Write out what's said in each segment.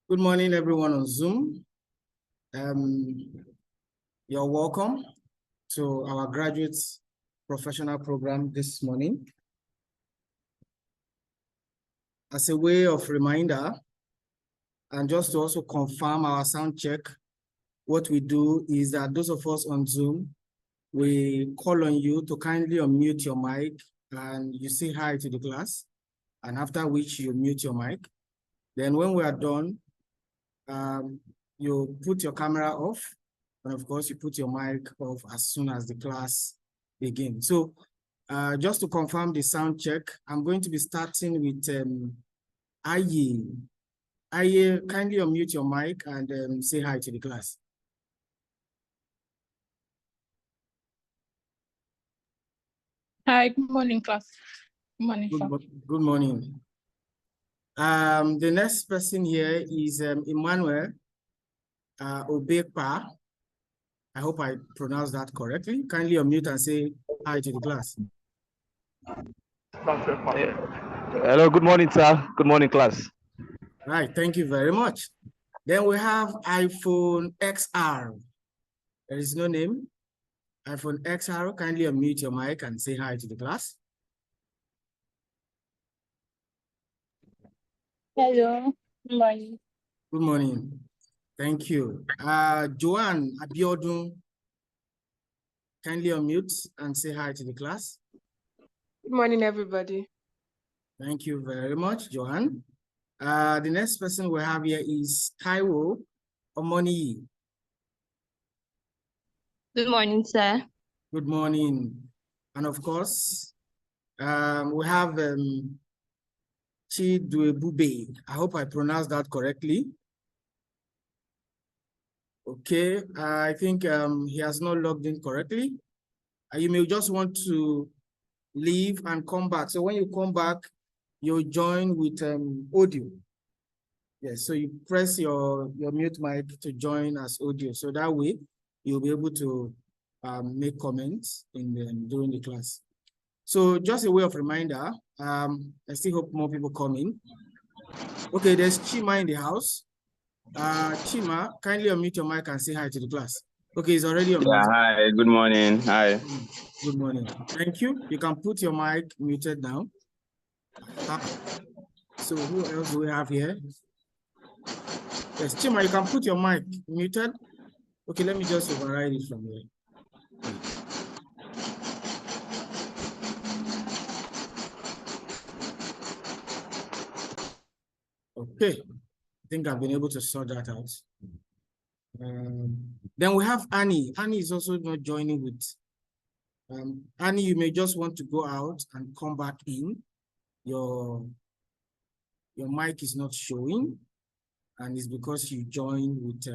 Good morning, everyone on Zoom. You're welcome to our graduates professional program this morning. As a way of reminder, and just to also confirm our sound check, what we do is that those of us on Zoom, we call on you to kindly unmute your mic and you say hi to the class, and after which you mute your mic. Then when we are done, you put your camera off, and of course you put your mic off as soon as the class begins. So just to confirm the sound check, I'm going to be starting with Aye. Aye, kindly unmute your mic and say hi to the class. Hi, good morning, class. Good morning, sir. Good morning. The next person here is Emmanuel Obekpa. I hope I pronounced that correctly. Kindly unmute and say hi to the class. Hello, good morning, sir. Good morning, class. Right, thank you very much. Then we have iPhone XR. There is no name. iPhone XR, kindly unmute your mic and say hi to the class. Hello, good morning. Good morning. Thank you. Joanne Abiodun, kindly unmute and say hi to the class. Good morning, everybody. Thank you very much, Joanne. The next person we have here is Taiwo Omoni. Good morning, sir. Good morning. And of course, we have Chidwebube. I hope I pronounced that correctly. Okay, I think he has not logged in correctly. You may just want to leave and come back. So when you come back, you'll join with audio. Yes, so you press your mute mic to join as audio. So that way, you'll be able to make comments during the class. So just a way of reminder, I still hope more people come in. Okay, there's Chima in the house. Chima, kindly unmute your mic and say hi to the class. Okay, it's already on. Yeah, hi, good morning. Hi. Good morning. Thank you. You can put your mic muted now. So who else do we have here? Yes, Chima, you can put your mic muted. Okay, let me just override it from here. Okay, I think I've been able to sort that out. Then we have Annie. Annie is also not joining with. Annie, you may just want to go out and come back in. Your mic is not showing, and it's because you joined with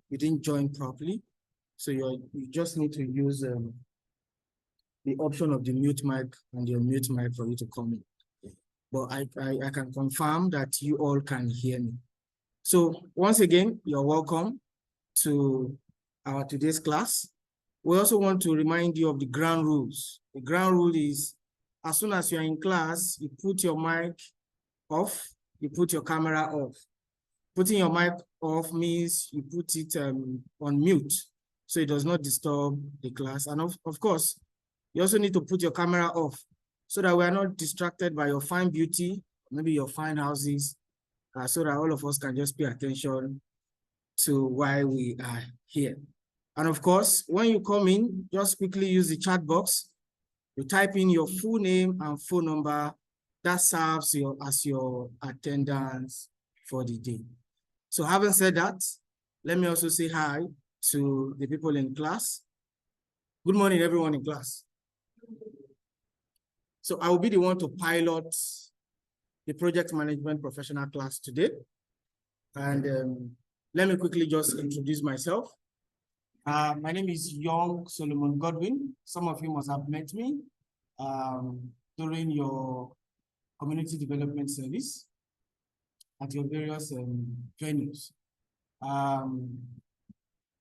you didn't join properly. So you just need to use the option of the mute mic and your mute mic for you to come in. But I can confirm that you all can hear me. So once again, you're welcome to our today's class. We also want to remind you of the ground rules. The ground rule is, as soon as you're in class, you put your mic off, you put your camera off. Putting your mic off means you put it on mute, so it does not disturb the class. And of course, you also need to put your camera off so that we are not distracted by your fine beauty, maybe your fine houses, so that all of us can just pay attention to why we are here. And of course, when you come in, just quickly use the chat box. You type in your full name and phone number. That serves as your attendance for the day. So having said that, let me also say hi to the people in class. Good morning, everyone in class. So I will be the one to pilot the project management professional class today. And let me quickly just introduce myself. My name is Young Solomon Godwin. Some of you must have met me during your community development service at your various venues.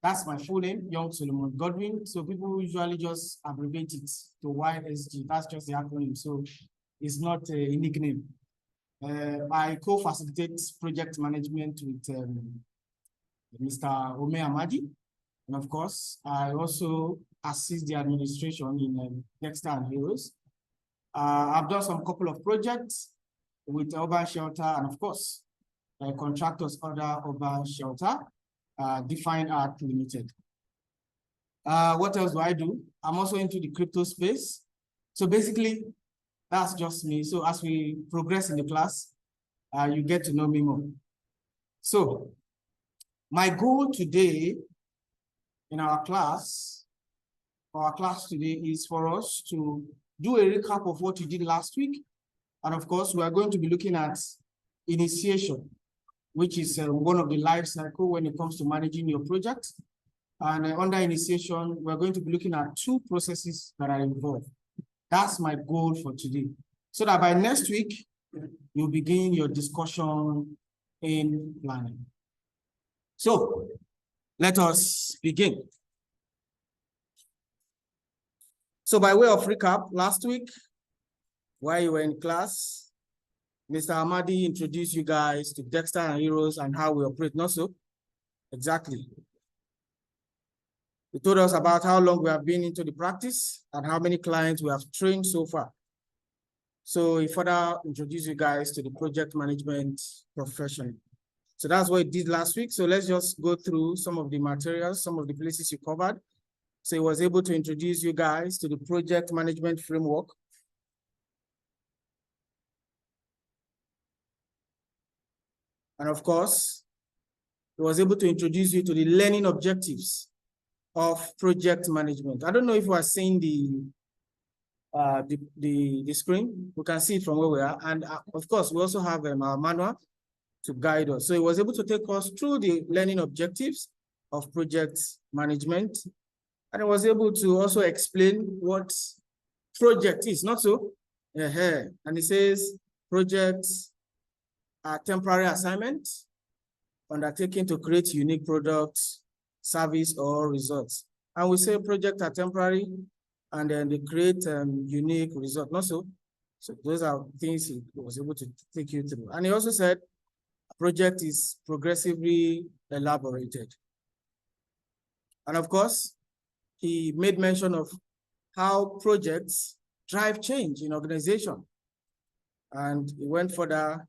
That's my full name, Young Solomon Godwin. So people usually just abbreviate it to YSG. That's just the acronym. So it's not a nickname. I co-facilitate project management with Mr. Ome Amadi. And of course, I also assist the administration in Dexter and Heroes. I've done some couple of projects with Urban Shelter and of course, contractors under Urban Shelter, Define Art Limited. What else do I do? I'm also into the crypto space. So basically, that's just me. So as we progress in the class, you get to know me more. So my goal today in our class today is for us to do a recap of what you did last week. And of course, we are going to be looking at initiation, which is one of the life cycle when it comes to managing your project. And under initiation, we're going to be looking at 2 processes that are involved. That's my goal for today. So that by next week, you begin your discussion in planning. So let us begin. So by way of recap, last week, while you were in class, Mr. Amadi introduced you guys to Dexter and Heroes and how we operate, not so? Exactly. He told us about how long we have been into the practice and how many clients we have trained so far. So he further introduced you guys to the project management profession. So that's what he did last week. So let's just go through some of the materials, some of the places you covered. So he was able to introduce you guys to the project management framework. And of course, he was able to introduce you to the learning objectives of project management. I don't know if you are seeing the screen. We can see it from where we are. And of course, we also have our manual to guide us. So he was able to take us through the learning objectives of project management. And he was able to also explain what project is, not so? And he says projects are temporary assignments undertaken to create unique products, service, or results. And we say projects are temporary and then they create unique results, not so? So those are things he was able to take you through. And he also said a project is progressively elaborated. And of course, he made mention of how projects drive change in organization. And he went further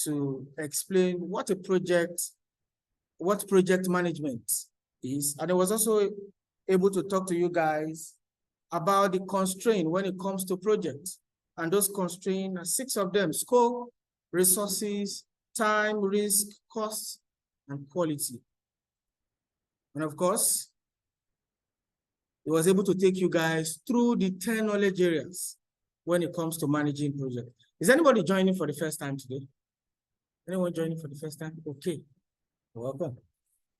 to explain what project management is. And he was also able to talk to you guys about the constraint when it comes to projects. And those constraints are 6 of them: scope, resources, time, risk, cost, and quality. And of course, he was able to take you guys through the 10 knowledge areas when it comes to managing projects. Is anybody joining for the first time today? Anyone joining for the first time? Okay, welcome.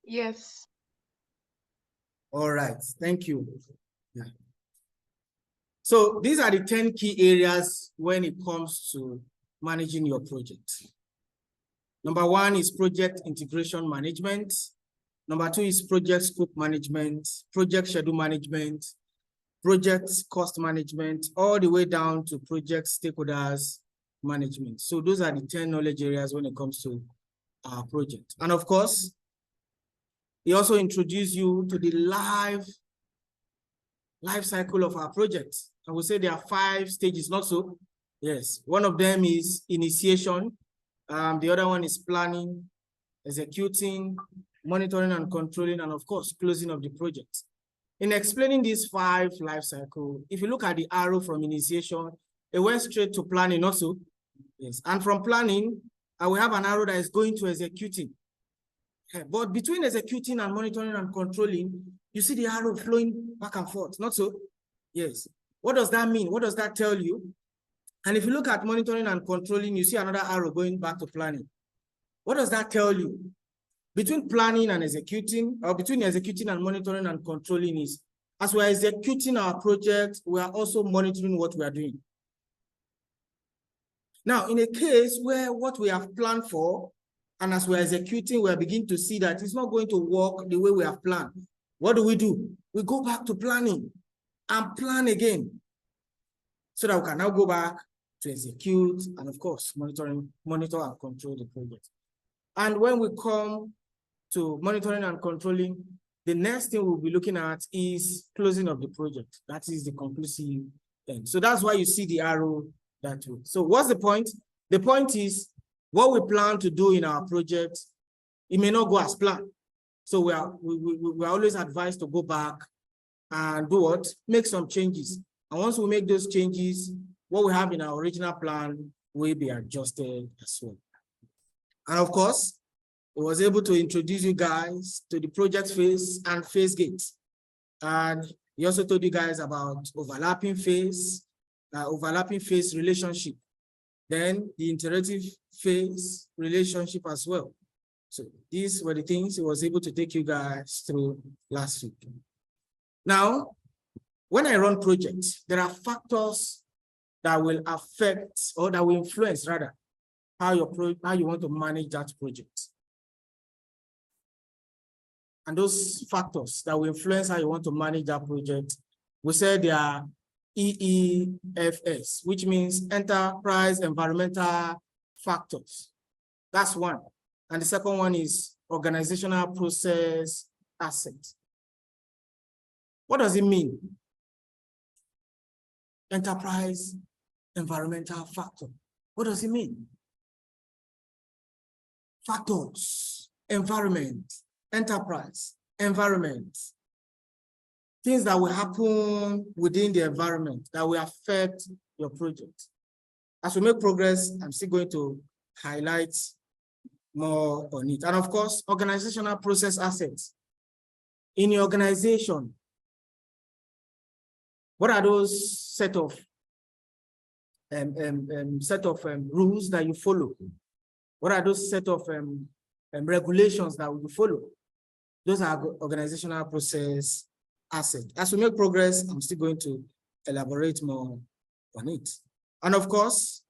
Yes. All right, thank you. Yeah. So these are the 10 key areas when it comes to managing your project. Number 1 is project integration management. Number 2 is project scope management, project schedule management, project cost management, all the way down to project stakeholders management. So those are the 10 knowledge areas when it comes to our project. And of course, he also introduced you to the life cycle of our project. I would say there are 5 stages, not so? Yes, one of them is initiation. The other one is planning, executing, monitoring and controlling, and of course, closing of the project. In explaining these 5 life cycle, if you look at the arrow from initiation, it went straight to planning also. Yes, and from planning, I will have an arrow that is going to executing. But between executing and monitoring and controlling, you see the arrow flowing back and forth, not so? Yes. What does that mean? What does that tell you? And if you look at monitoring and controlling, you see another arrow going back to planning. What does that tell you? Between planning and executing, or between executing and monitoring and controlling is, as we are executing our project, we are also monitoring what we are doing. Now, in a case where what we have planned for, and as we're executing, we are beginning to see that it's not going to work the way we have planned. What do? We go back to planning and plan again so that we can now go back to execute, and of course, monitor and control the project. And when we come to monitoring and controlling, the next thing we'll be looking at is closing of the project. That is the conclusive end. So that's why you see the arrow that way. So what's the point? The point is what we plan to do in our project, it may not go as planned. So we are always advised to go back and do what? Make some changes. And once we make those changes, what we have in our original plan will be adjusted as well. And of course, I was able to introduce you guys to the project phase and phase gates. And he also told you guys about overlapping phase relationship. Then the iterative phase relationship as well. So these were the things he was able to take you guys through last week. Now, when I run projects, there are factors that will affect, or that will influence rather, how you want to manage that project. And those factors that will influence how you want to manage that project, we said they are EEFS, which means enterprise environmental factors. That's one. And the second one is organizational process asset. What does it mean? Enterprise environmental factor. What does it mean? Factors, environment, enterprise, environment. Things that will happen within the environment that will affect your project. As we make progress, I'm still going to highlight more on it. And of course, organizational process assets. In your organization, what are those set of rules that you follow? What are those set of regulations that you follow? Those are organizational process assets. As we make progress, I'm still going to elaborate more on it. And of course,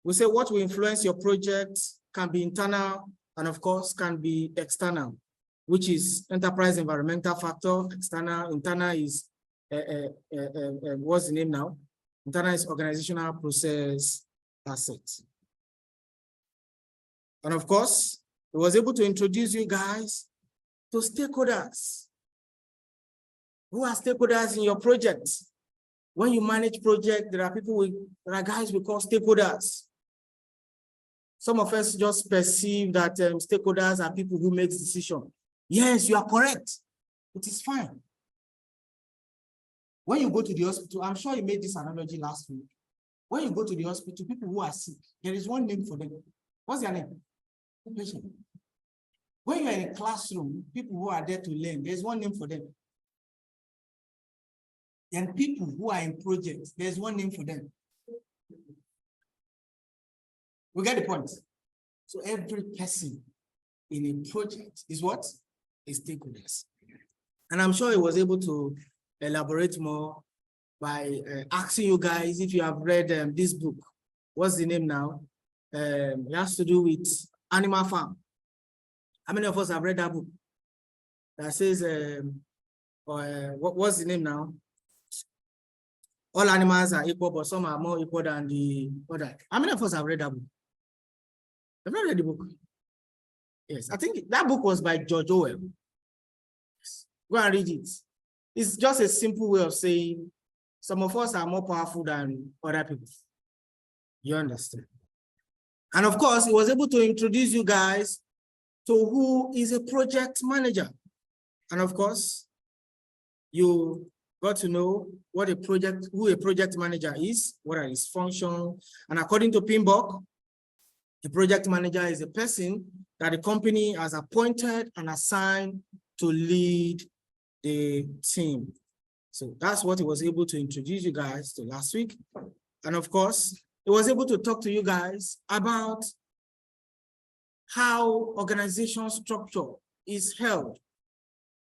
we say what will influence your project can be internal and of course can be external, which is enterprise environmental factor. External, internal is what's the name now? Internal is organizational process assets. And of course, I was able to introduce you guys to stakeholders. Who are stakeholders in your project? When you manage project, there are guys we call stakeholders. Some of us just perceive that stakeholders are people who make decisions. Yes, you are correct. It is fine. When you go to the hospital, I'm sure you made this analogy last week. When you go to the hospital, people who are sick, there is one name for them. What's their name? Patient. When you're in a classroom, people who are there to learn, there's one name for them. And people who are in projects, there's one name for them. We get the point. So every person in a project is what? Is stakeholders. And I'm sure he was able to elaborate more by asking you guys if you have read this book. What's the name now? It has to do with Animal Farm. How many of us have read that book? That says, what's the name now? All animals are equal, but some are more equal than the other. How many of us have read that book? Have you read the book? Yes, I think that book was by George Orwell. Yes. Go and read it. It's just a simple way of saying some of us are more powerful than other people. You understand? And of course, he was able to introduce you guys to who is a project manager. And of course, you got to know who a project manager is, what are his functions. And according to PMBOK, the project manager is a person that the company has appointed and assigned to lead the team. So that's what he was able to introduce you guys to last week. And of course, he was able to talk to you guys about how organization structure is held.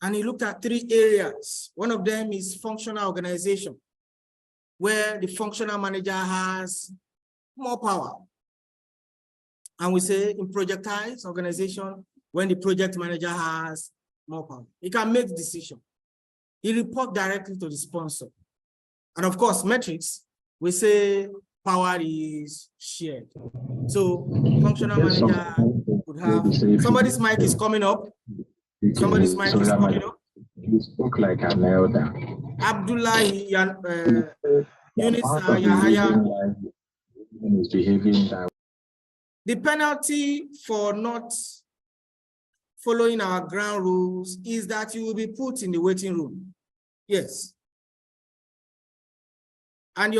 And he looked at 3 areas. One of them is functional organization, where the functional manager has more power. And we say in projectized organization, when the project manager has more power, he can make decisions. He reports directly to the sponsor. And of course, metrics, we say power is shared. So functional manager would have, somebody's mic is coming up. Somebody's mic is coming up. You spoke like an elder. Abdullahi Yunus Yahaya. Is behaving that. The penalty for not following our ground rules is that you will be put in the waiting room. Yes. And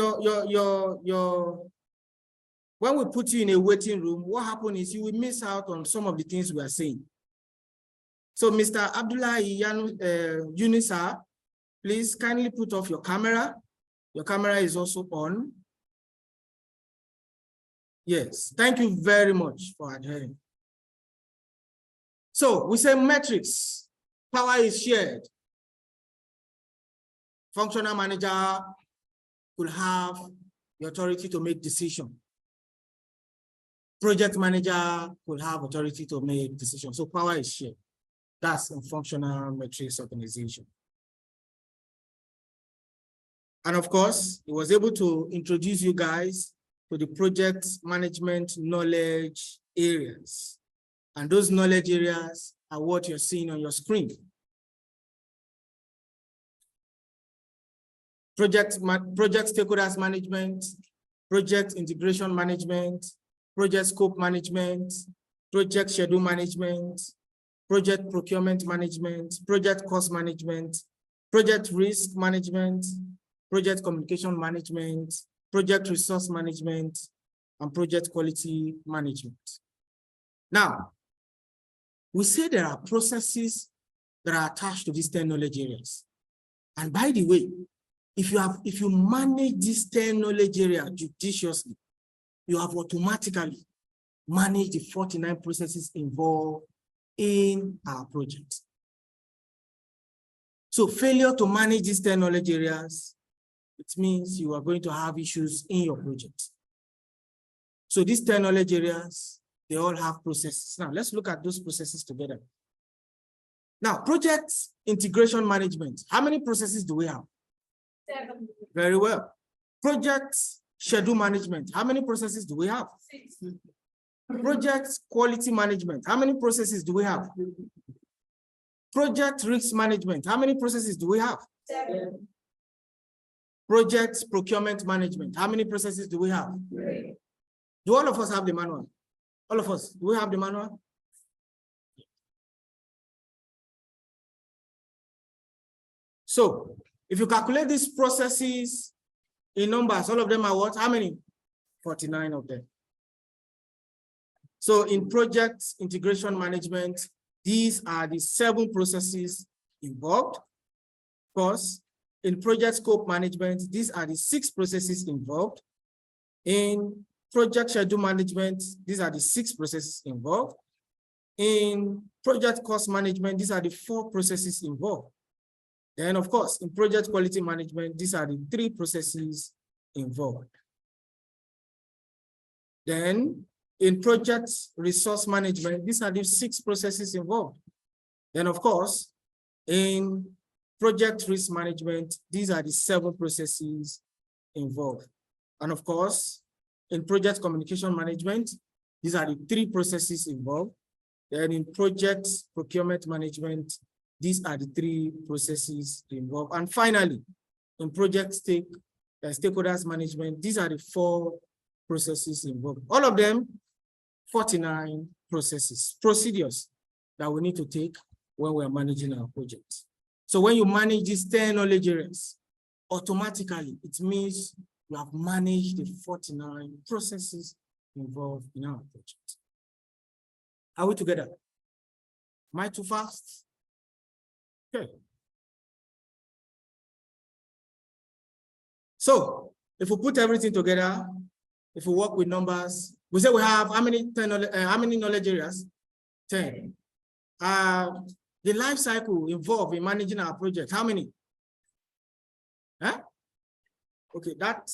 when we put you in a waiting room, what happens is you will miss out on some of the things we are saying. So Mr. Abdullahi Yunisa, please kindly put off your camera. Your camera is also on. Yes, thank you very much for adhering. So we say metrics, power is shared. Functional manager will have the authority to make decisions. Project manager will have authority to make decisions. So power is shared. That's a functional metrics organization. And of course, he was able to introduce you guys to the project management knowledge areas. And those knowledge areas are what you're seeing on your screen. Project stakeholders management, project integration management, project scope management, project schedule management, project procurement management, project cost management, project risk management, project communication management, project resource management, and project quality management. Now, we say there are processes that are attached to these 10 knowledge areas. And by the way, if you manage these 10 knowledge areas judiciously, you have automatically managed the 49 processes involved in our project. So failure to manage these 10 knowledge areas, it means you are going to have issues in your project. So these 10 knowledge areas, they all have processes. Now let's look at those processes together. Now, project integration management, how many processes do we have? 7. Very well. Project schedule management, how many processes do we have? 6. Project quality management, how many processes do we have? Project risk management, how many processes do we have? 7. Project procurement management, how many processes do we have? 3. Do all of us have the manual? All of us, do we have the manual? So if you calculate these processes in numbers, all of them are what? How many? 49 of them. So in project integration management, these are the 7 processes involved. Of course, in project scope management, these are the 6 processes involved. In project schedule management, these are the 6 processes involved. In project cost management, these are the 4 processes involved. Then, of course, in project quality management, these are the 3 processes involved. Then, in project resource management, these are the 6 processes involved. Then, of course, in project risk management, these are the 7 processes involved. And of course, in project communication management, these are the 3 processes involved. Then in project procurement management, these are the 3 processes involved. And finally, in project stakeholders management, these are the 4 processes involved. All of them, 49 procedures that we need to take when we're managing our project. So when you manage these 10 knowledge areas, automatically, it means you have managed the 49 processes involved in our project. Are we together? Am I too fast? Okay. So if we put everything together, if we work with numbers, we say we have how many knowledge areas? 10. The life cycle involved in managing our project, how many? Huh? Okay, that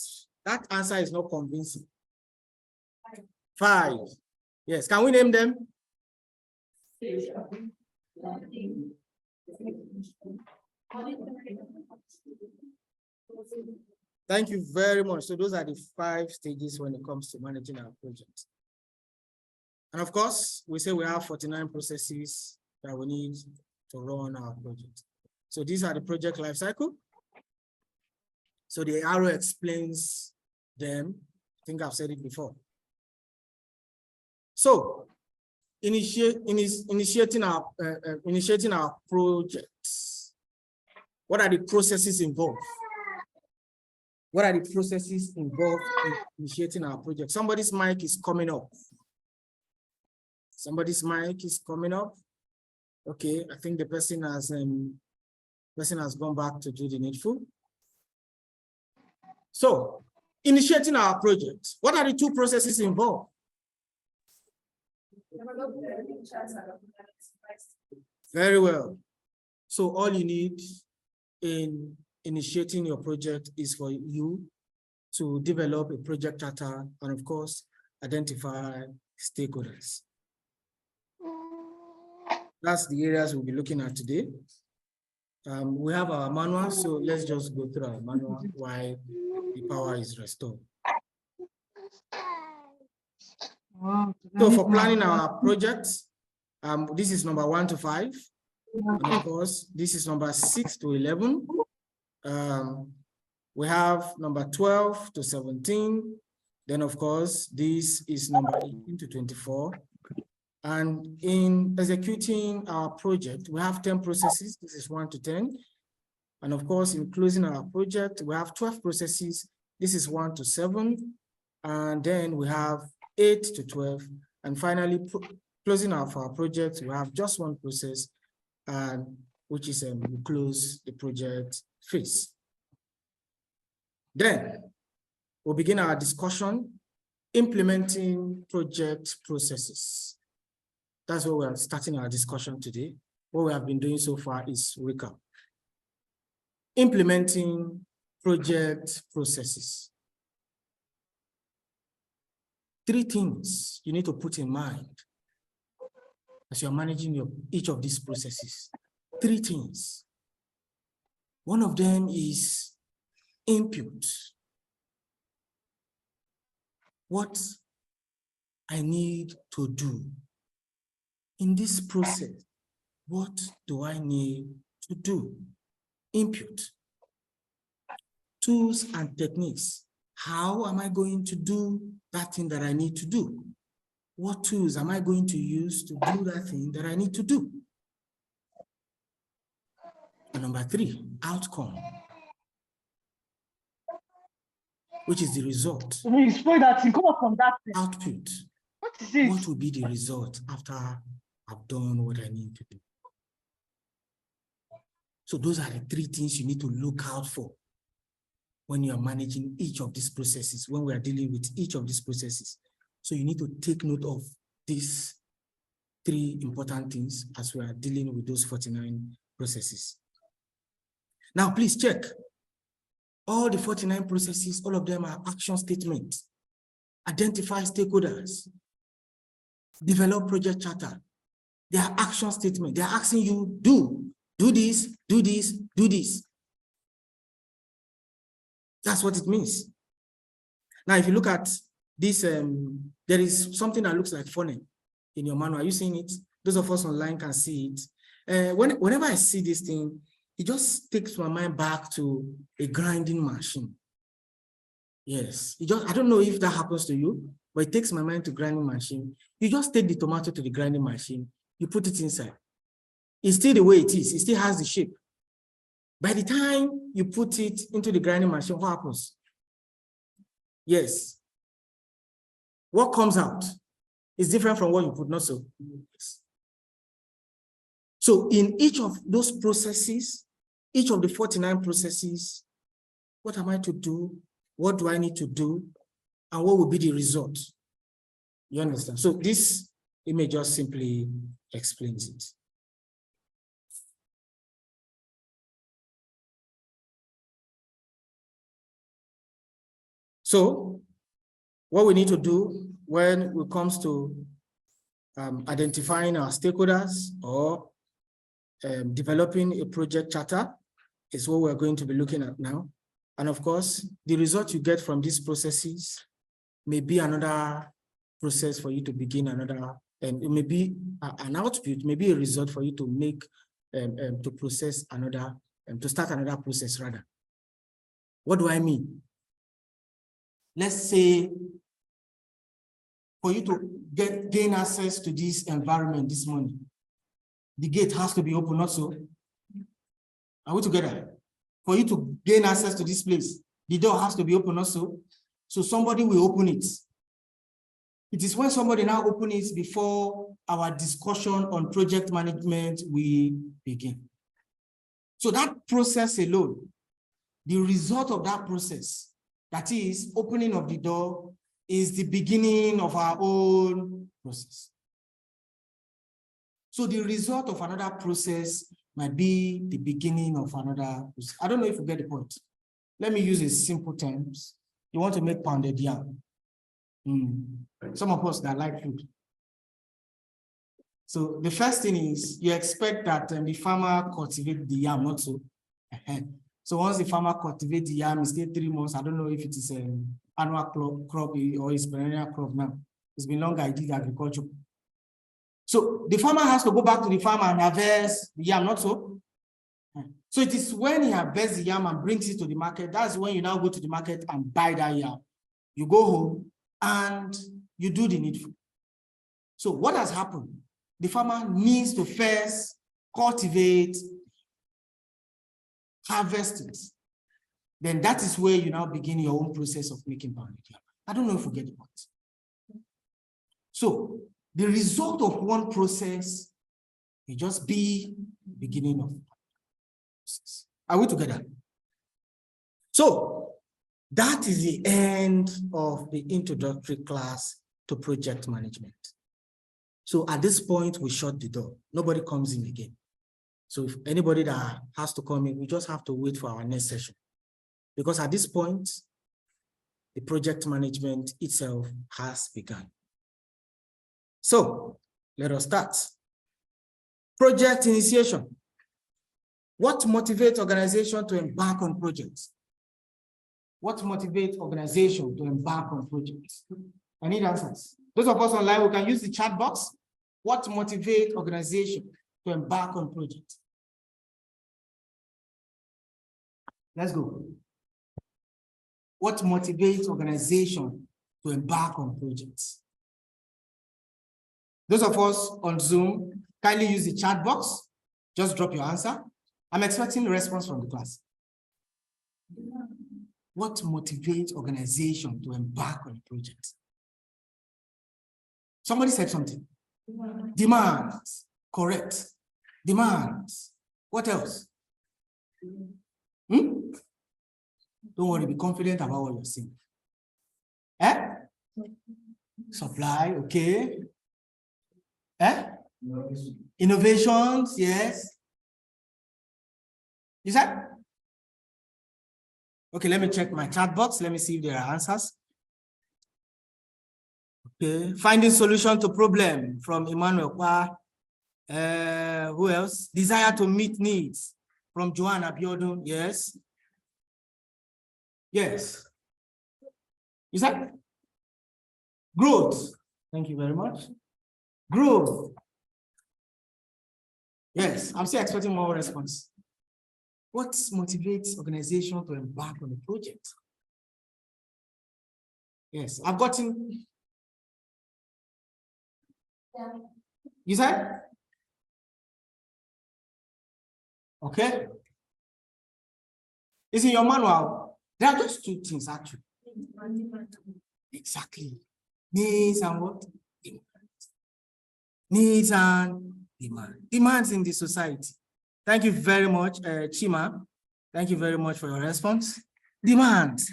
answer is not convincing. 5. Yes, can we name them? Thank you very much. So those are the 5 stages when it comes to managing our project. And of course, we say we have 49 processes that we need to run our project. So these are the project life cycle. So the arrow explains them. I think I've said it before. So initiating our projects. What are the processes involved? What are the processes involved in initiating our project? Somebody's mic is coming up. Somebody's mic is coming up. Okay, I think the person has gone back to do the needful. So, initiating our project. What are the 2 processes involved? Very well. So all you need in initiating your project is for you to develop a project charter and of course, identify stakeholders. That's the areas we'll be looking at today. We have our manual, so let's just go through our manual while the power is restored. So for planning our projects, this is number 1 to 5. And of course, this is number 6 to 11. We have number 12 to 17. Then of course, this is number 18 to 24. And in executing our project, we have 10 processes. This is 1 to 10. And of course, in closing our project, we have 12 processes. This is 1 to 7. And then we have 8 to 12. And finally, closing of our project, we have just 1 process, which is we close the project phase. Then we'll begin our discussion, implementing project processes. That's what we're starting our discussion today. What we have been doing so far is recap. Implementing project processes. 3 things you need to put in mind as you're managing each of these processes. 3 things. One of them is input. What I need to do in this process. What do I need to do? Input. Tools and techniques. How am I going to do that thing that I need to do? What tools am I going to use to do that thing that I need to do? And number 3, outcome, which is the result. You spoil that thing. Come up from that thing. Output. What is it? What will be the result after I've done what I need to do? So those are the 3 things you need to look out for when you are managing each of these processes, when we are dealing with each of these processes. So you need to take note of these 3 important things as we are dealing with those 49 processes. Now, please check. All the 49 processes, all of them are action statements. Identify stakeholders. Develop project charter. They are action statements. They are asking you, do this, do this, do this. That's what it means. Now, if you look at this, there is something that looks like funnel in your manual. Are you seeing it? Those of us online can see it. Whenever I see this thing, it just takes my mind back to a grinding machine. Yes, I don't know if that happens to you, but it takes my mind to grinding machine. You just take the tomato to the grinding machine, you put it inside. It's still the way it is. It still has the shape. By the time you put it into the grinding machine, what happens? Yes. What comes out is different from what you put, not so. Yes. So in each of those processes, each of the 49 processes, what am I to do? What do I need to do? And what will be the result? You understand? So this image just simply explains it. So what we need to do when it comes to identifying our stakeholders or developing a project charter is what we're going to be looking at now. And of course, the result you get from these processes may be another process for you to begin another, and it may be an output, maybe a result for you to make, to process another, to start another process rather. What do I mean? Let's say for you to gain access to this environment this morning, the gate has to be open also. Are we together? For you to gain access to this place, the door has to be open also. So somebody will open it. It is when somebody now opens it before our discussion on project management will begin. So that process alone, the result of that process, that is opening of the door, is the beginning of our own process. So the result of another process might be the beginning of another process. I don't know if you get the point. Let me use a simple terms. You want to make pounded yam. Some of us that like food. So the first thing is you expect that the farmer cultivate the yam, not so. So once the farmer cultivates the yam, it's still 3 months. I don't know if it is an annual crop or it's perennial crop now. It's been long I did agriculture. So the farmer has to go back to the farm and harvest the yam, not so. So it is when he harvests the yam and brings it to the market, that's when you now go to the market and buy that yam. You go home and you do the needful. So what has happened? The farmer needs to first cultivate, harvest it. Then that is where you now begin your own process of making pounded yam. I don't know if you get the point. So the result of one process may just be beginning of process. Are we together? So that is the end of the introductory class to project management. So at this point, we shut the door. Nobody comes in again. So if anybody that has to come in, we just have to wait for our next session. Because at this point, the project management itself has begun. So let us start. Project initiation. What motivates organization to embark on projects? What motivates organization to embark on projects? I need answers. Those of us online, we can use the chat box. What motivates organization to embark on projects? Let's go. What motivates organization to embark on projects? Those of us on Zoom, kindly use the chat box. Just drop your answer. I'm expecting a response from the class. What motivates organization to embark on a project? Somebody said something. Demands. Correct. Demands. What else? Don't worry, be confident about what you're saying. Supply, okay. Innovations, yes. You said? Okay, let me check my chat box. Let me see if there are answers. Okay, finding solution to problem from Emmanuel. Who else? Desire to meet needs from Joanna Abiodun. Yes. Yes. You said? Growth. Thank you very much. Growth. Yes, I'm still expecting more response. What motivates organization to embark on a project? Yes, I've gotten. You said? Okay. It's in your manual. There are just two things actually. Exactly. Needs and what? Needs and demand. Demands in the society. Thank you very much, Chima. Thank you very much for your response. Demands.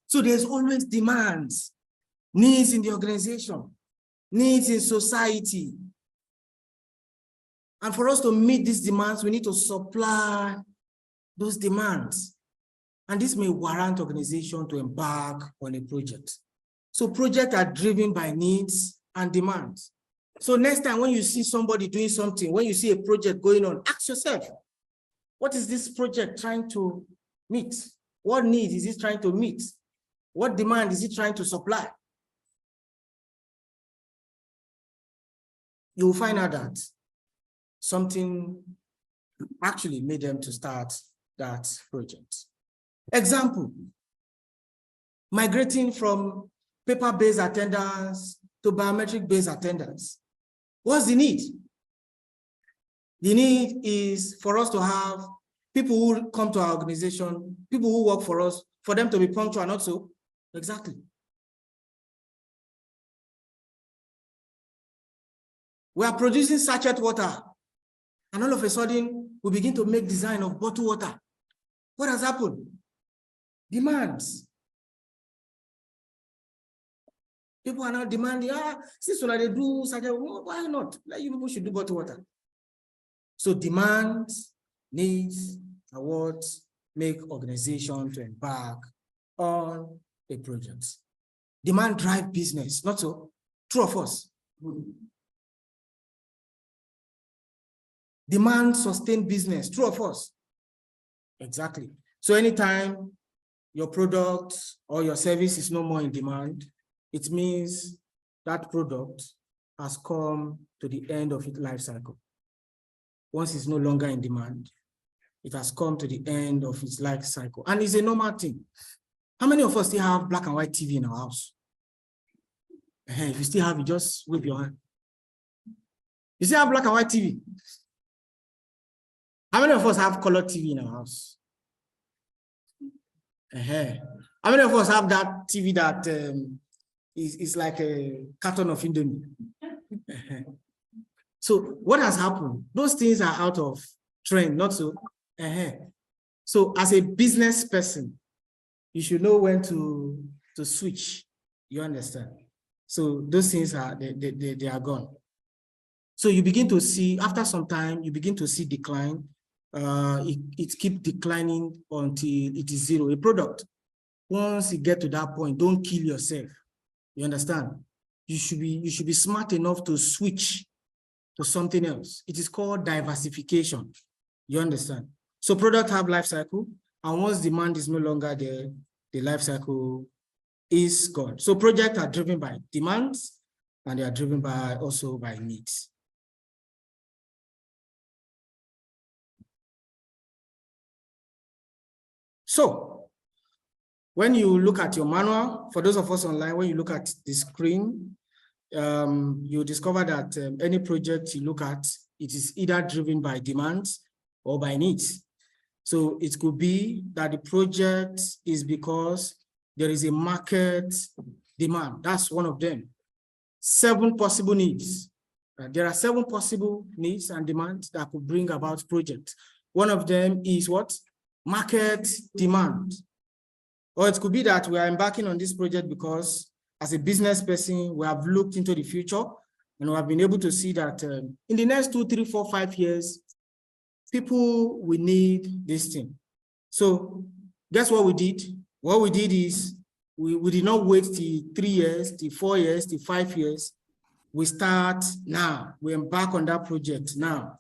So there's always demands. Needs in the organization. Needs in society. And for us to meet these demands, we need to supply those demands. And this may warrant organization to embark on a project. So projects are driven by needs and demands. So next time when you see somebody doing something, when you see a project going on, ask yourself, what is this project trying to meet? What need is it trying to meet? What demand is it trying to supply? You will find out that something actually made them to start that project. Example, migrating from paper-based attendance to biometric-based attendance. What's the need? The need is for us to have people who come to our organization, people who work for us, for them to be punctual, not so? Exactly. We are producing sachet water, and all of a sudden, we begin to make design of bottled water. What has happened? Demands. People are now demanding, since when they do sachet, why not? Like, you people should do bottled water. So demands, needs, are what make organization to embark on a project. Demand drive business, not so? True of us. Demand sustain business, true of us. Exactly. So anytime your product or your service is no more in demand, it means that product has come to the end of its life cycle. Once it's no longer in demand, it has come to the end of its life cycle. And it's a normal thing. How many of us still have black and white TV in our house? If you still have it, just wave your hand. You still have black and white TV? How many of us have color TV in our house? How many of us have that TV that is like a carton of Indomie? So what has happened? Those things are out of trend, not so. So as a business person, you should know when to switch. You understand? So those things are they are gone. So you begin to see, after some time, you begin to see decline. It keeps declining until it is zero. A product, once you get to that point, don't kill yourself. You understand? You should be smart enough to switch to something else. It is called diversification. You understand? So products have life cycle, and once demand is no longer there, the life cycle is gone. So projects are driven by demands, and they are driven by also by needs. So when you look at your manual, for those of us online, when you look at the screen, you discover that any project you look at, it is either driven by demands or by needs. So it could be that the project is because there is a market demand. That's one of them. 7 possible needs. There are 7 possible needs and demands that could bring about project. One of them is what? Market demand. Or it could be that we are embarking on this project because as a business person, we have looked into the future and we have been able to see that in the next 2, 3, 4, 5 years, people will need this thing. So guess what we did? What we did is we did not wait till 3 years, till 4 years, till 5 years. We start now. We embark on that project now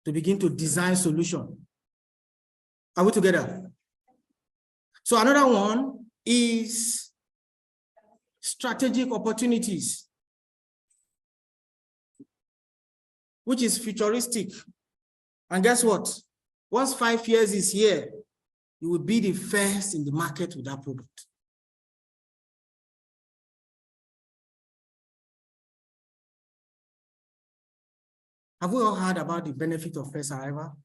to begin to design solution. Are we together? So another one is strategic opportunities, which is futuristic. And guess what? Once 5 years is here, you will be the first in the market with that product. Have we all heard about the benefit of first arrival?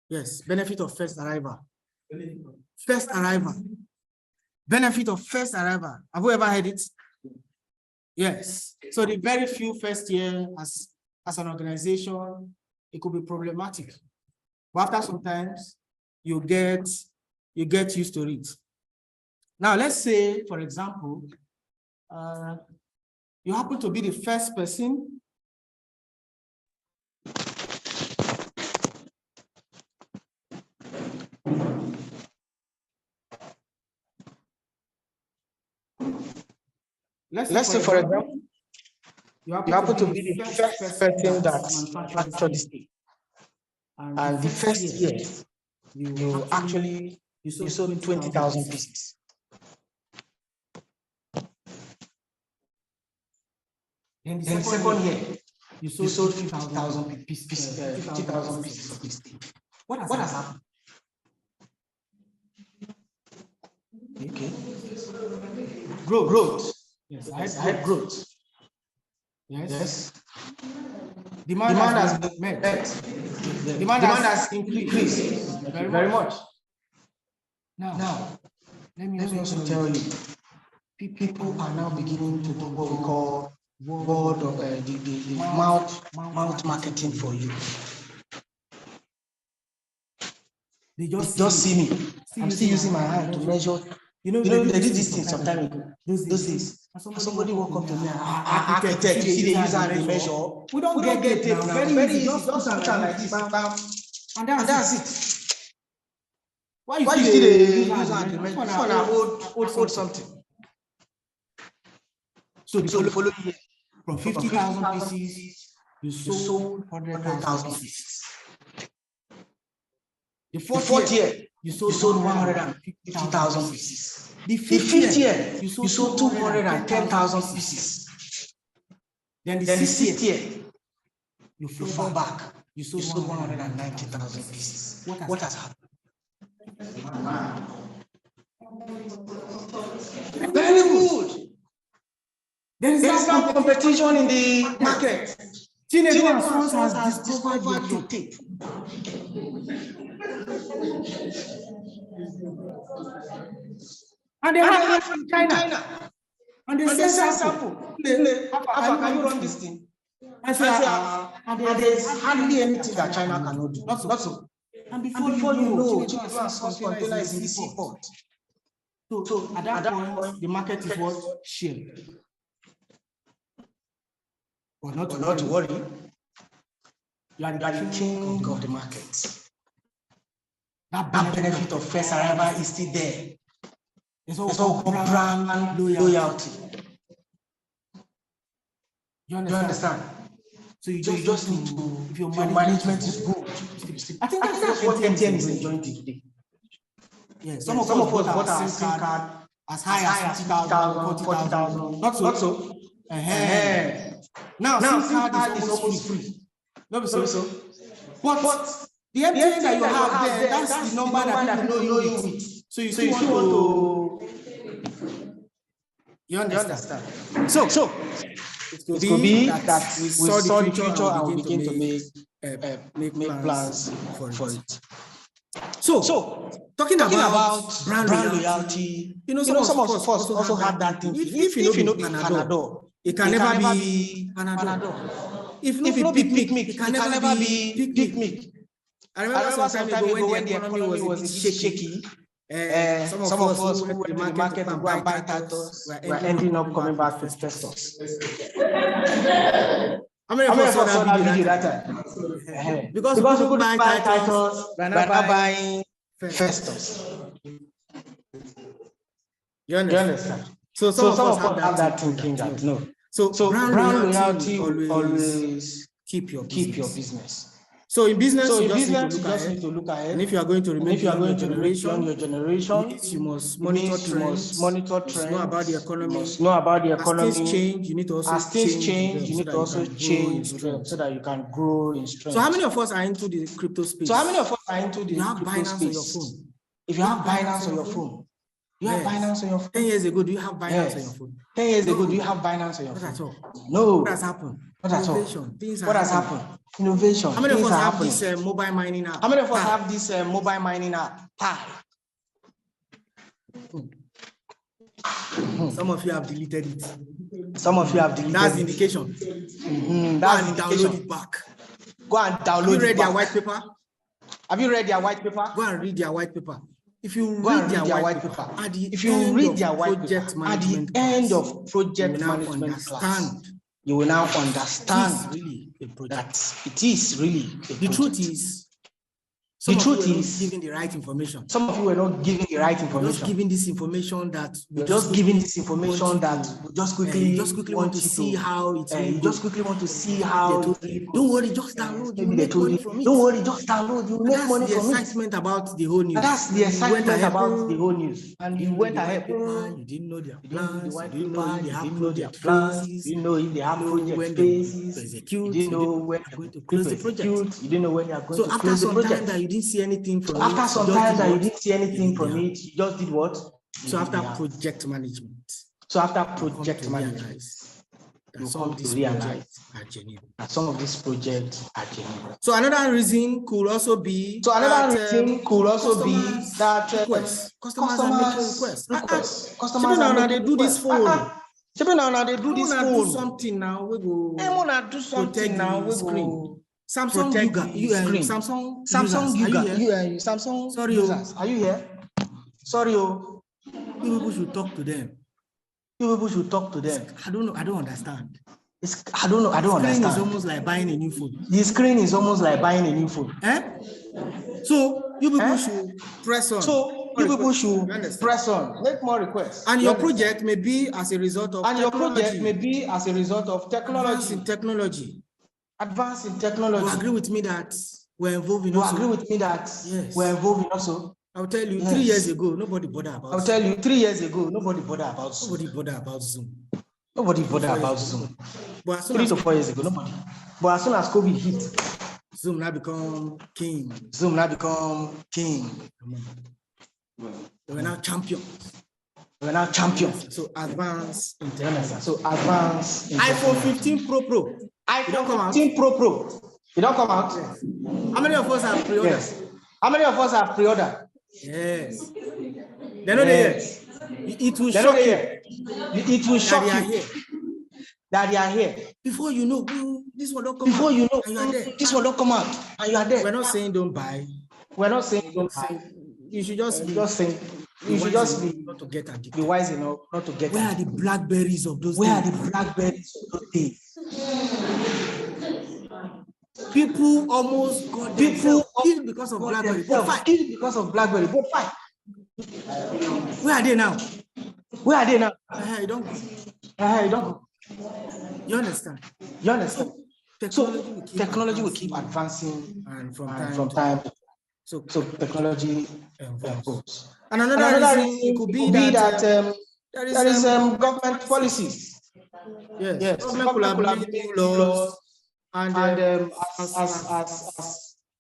Yes, benefit of first arrival. First arrival. Benefit of first arrival. Have we ever heard it? Yes. So the very few first year as an organization, it could be problematic. But after sometimes you get used to it. Now let's say, for example, you happen to be the first person Let's say, for example, you happen to be the first person that manufactured this thing. And the first year, you actually You sold 20,000 pieces. Then the second year, you sold 50,000 pieces. 50,000 pieces of this thing. What has happened? Okay. Growth. Yes, I had growth. Yes. Demand has been met. Demand has increased very much. Now, let me also tell you, people are now beginning to do what we call word of the mouth marketing for you. They just see me. I'm still using my hand to measure. You know, they did this thing some time ago. Those days. Somebody walk up to me, architect, you see they use hand to measure. We don't get it. Very easy. Just put hand like this, and that's it. Why you see they use hand to measure? This one are old something. So the following year, from 50,000 pieces, you sold 100,000 pieces. The fourth year, you sold 150,000 pieces. The fifth year, you sold 210,000 pieces. Then the sixth year, you fall back. You sold 190,000 pieces. What has happened? Very good. There is now competition in the market. Chinedu and Sons has discovered your tape. And they have from China. And they say sample. Papa, can you run this thing? I say, and there's hardly anything that China cannot do. Not so. And before you know, Chinedu and Sons container is in the seaport. So at that point, the market is what? Share. But not to worry. You are the king of the market. That benefit of first arrival is still there. It's all brand loyalty. You understand? So you just need to, if your management is good. I think that's what MTN is enjoying today. Yeah, some of us bought our SIM card as high as 50,000, 40,000. Not so. Now SIM card is almost free. Not so. But the MTN that you have there, that's the number that people know you with. So you still want to. You understand? So it could be that we saw the future and we begin to make plans for it. So talking about brand loyalty, you know, some of us also have that thing. If you know Panadol, it can never be Panadol. If not be Picnic, it can never be Picnic. I remember some time ago when the economy was shaky. Some of us who went to the market to go and buy titles were ending up coming back with Festus. How many of us saw that video that time? Because we couldn't buy titles, we're not buying Festus. You understand? So some of us have that thinking that no. So brand loyalty always keep your business. So in business, you just need to look ahead. And if you are going to remain your generation, you must monitor trends. Know about the economy. As things change, you need to also change so that you can grow in strength. So how many of us are into the crypto space? You have Binance on your phone. If you have Binance on your phone, you have Binance on your phone. 10 years ago, do you have Binance on your phone? 10 years ago, do you have Binance on your phone? Not at all. No. What has happened? Not at all. What has happened? Innovation. How many of us have this mobile mining app? How many of us have this mobile mining app? Some of you have deleted it. That's the indication. That's the indication. Download it back. Go and download it back. Have you read their white paper? Go and read their white paper. If you read their white paper, at the end of project management class, you will now understand that it is really. The truth is, Some The of you truth were not is, giving the right information. some of you were not giving the right Just information. giving this information that You're just giving this information that we just quickly want to see how it's you just quickly want to see how it really don't goes. worry, just download. You Maybe they make told money you, from it. don't worry, just download. You And make that's money the from it. excitement about the whole news. And that's the You went excitement ahead, about the whole news. And you went ahead. You didn't know their You didn't know the plans. white You didn't know paper, if they you have didn't know their project plans, phases. you didn't know if they have You know project when they will phases, execute. you didn't know when they're going to to close the project. execute, you didn't know when you are going So to after close the some time project. that you didn't see anything from So it, after some you just time did that you what? didn't see anything did from the it, you just did what? You So did after the app. project management, So after you come project to management, realize that you some come of to these realize projects are genuine. that some of these projects are genuine. So another reason could also be So another that, reason could also be customers that customers are making requests. Customers are Now making they do this phone. Now they do this Do phone. something now. We go I wanna do something protect now. the We screen. go Samsung protect Yuga, the screen. Samsung users, are you here? Samsung Sorry, users, are you here? Sorry, You people should talk to them. You people should talk to them. I don't know. I don't understand. I don't know. I don't Screen understand. is almost like buying a new phone. The screen is almost like buying a new phone. So you people should press on. So you people should press on. Make more requests. And your project may be as a result of technology. Advance in technology. Advance in technology. You agree with me that we're involved in You also? agree with me that Yes. we're involved in also? I'll tell you, Yes. 3 years ago, nobody bothered about I'll Zoom. tell you, 3 years ago, nobody bothered about Zoom. Nobody bothered about Zoom. Nobody bothered about Zoom. But as soon 3 as to 4 years ago, nobody. But as soon as COVID hit, Zoom now become king. Zoom now become king. They were now champions. We're now champions. So advance in You technology. understand? So advance. In iPhone technology. 15 Pro. It don't come out. 15 Pro. It don't come out. How many of us have pre-ordered? Yes. How many of us have pre-ordered? Yes. They're not there yet. It will shock you. It will shock That they are you here. that they are here. Before you know, this one don't come Before out. you know, and you are there. this one don't come out, and you are there. We're not saying don't buy. We're not saying don't Say, buy. you should just be, Just saying you should just be not to get addicted. be wise enough not to get. Where are addicted. the blackberries of those Where are days? the blackberries of those days? People almost got themselves killed because of blackberry. But fine. Killed because of blackberry. But fine. Where are they now? Where are they now? You don't. You don't go. You understand? You understand? Technology will keep advancing, advancing and from time. So technology evolves. evolves. And another reason could be that there is government policies. Yes. Government could have made laws, and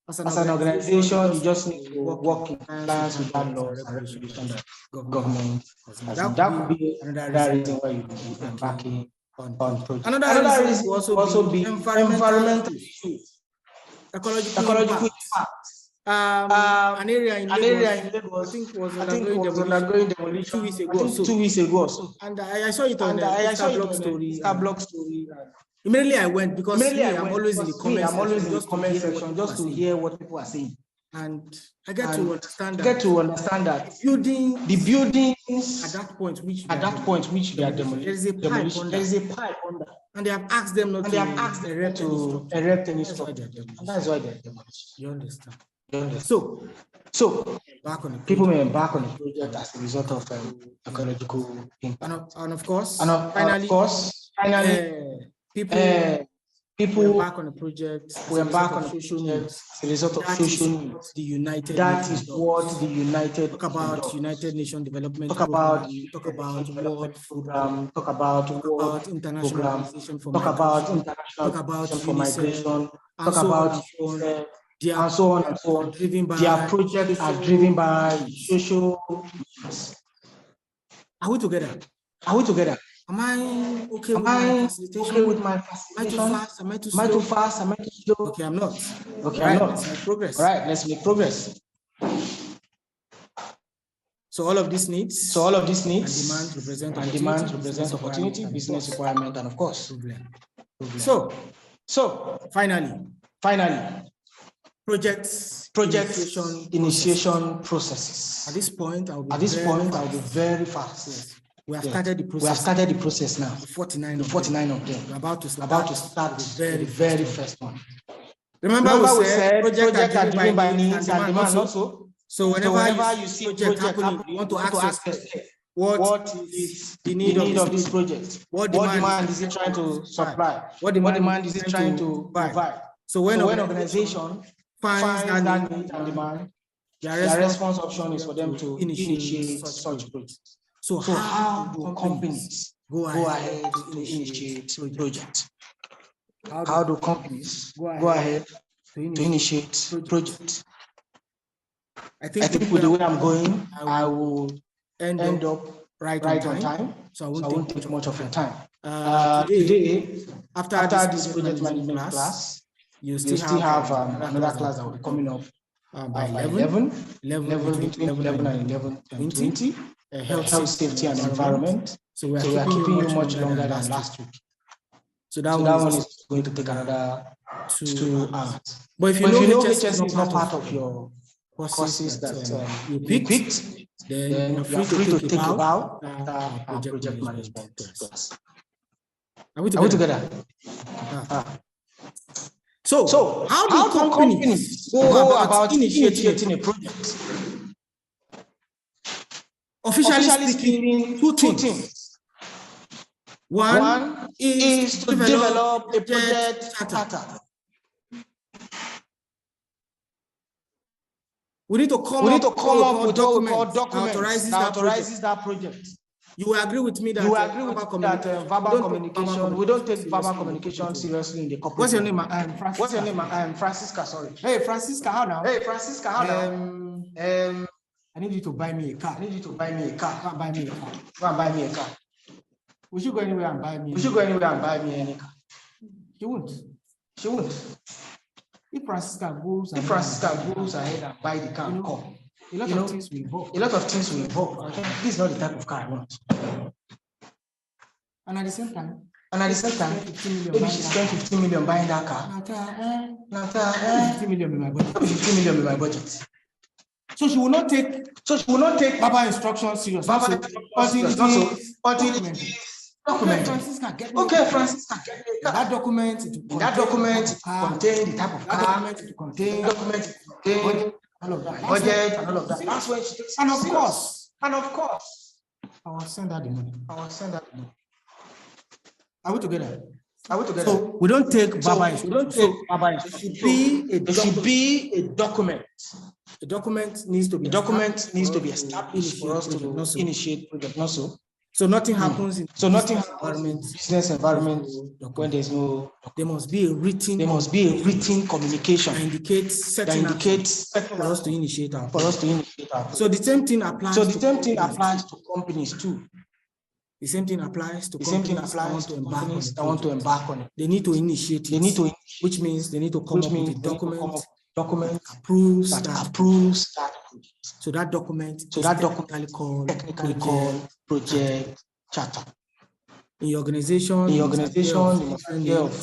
as an organization, you just need to work in compliance with that laws and regulations that government has. That could be another reason why you be embarking on projects. Another reason could also be environmental issues, ecological impact. An area in Lagos, I think was undergoing demolition 2 weeks ago. 2 weeks ago. And I saw it on a blog story. Immediately I went because I'm always in the comment section just to hear what people are saying. And I get to understand that the buildings at that point which they are demolishing, there is a pipe under. And they have asked them not to erect any structure. And that's why they're demolished. You understand? So people may embark on a project as a result of ecological impact. And of course, finally, people embark on a project. We embark on social needs as a result of social needs. The United. That is what the United. Talk about United Nations Development. Talk about World Food Program. Talk about International Organization for Migration. Talk about Migration. Talk about and so on and so on. Their projects are driven by social. Are we together? Am I okay with my facilitation? Am I too fast? Am I too slow? Okay, I'm not. I'm not. Let's make progress. All right, let's make progress. So all of these needs and demand represent opportunity, business requirement, and of course problem. So finally, projects initiation processes. At this point, I'll be very fast. Yes. We have started the process now. The 49 of them. We're about to start the very first one. Remember we said projects are driven by needs and demand also. also. So whenever you see project happening, you want to ask yourself, what is the need of this project? What demand is it trying to supply? What demand is it trying to provide? So when organization finds that need and demand, their response option is for them to initiate such projects. So how do companies go ahead to initiate projects? How do companies go ahead to initiate projects? I think with the way I'm going, I will end up right on time. So I won't take much of your time. Today, after this project management class, you still have another class that will be coming up by 11 between 11 and 11:20. Health, safety, and environment. So we are keeping you much longer than last week. So that one is going to take another 2 hours. But if you know HSC is not part of your courses that you picked, then you're free to take about project management class. Are we together? So how do companies go about initiating a project? Officially speaking, two things. One is to develop a project charter. We need to come up with what we call documents that authorizes that project. You will agree with me that verbal communication, we don't take verbal communication seriously in the corporate. What's your name? What's your name? I am Francisca, sorry. Hey, Francisca, how now? Hey, Francisca, how now? I need you to buy me a car. Go and buy me a car. We should go anywhere and buy me any car. She won't. If Francisca goes ahead and buy the car and come, a lot of things will involve. This is not the type of car I want. And at the same time, maybe she spent 15 million buying that car. 15 million in my budget. So she will not take Baba instructions seriously. Until it is documented. Okay, Francisca, that document contain the type of car, contain all of that, budget and all of that. That's when she takes. And of course, I will send her the money. Are we together? So we don't take Baba instructions. It should be a document. The document needs to be established for us to initiate project also. So nothing happens in business environment when there's no. There must be a written communication that indicates for us to initiate our. So the same thing applies. To companies too. The same thing applies to companies that want to embark on it. They need to initiate it. Which means they need to come up with a document approves that project. So that document is technically called project charter. In your organization, you have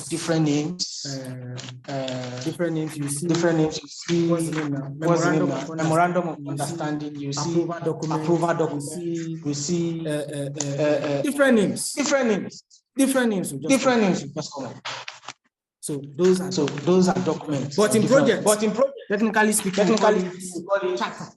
different names. You see memorandum of understanding. You see approval document. You see different names. Just come on. So those are documents. But in project, technically speaking, we call it charter.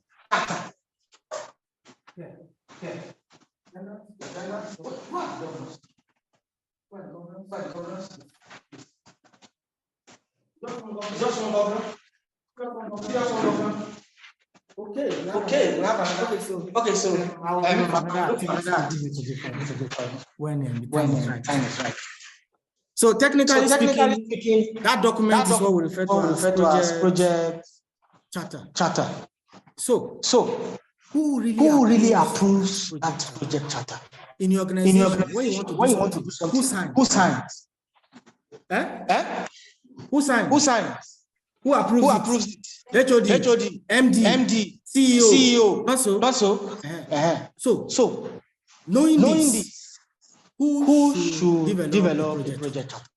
When time is right. So technically speaking, that document is what we refer to as project charter. So who really approves that project charter? In your organization, when you want to do something, who signs? Who signs? Who approves it? HOD, MD, CEO. Not so. So knowing this, who should develop the project charter?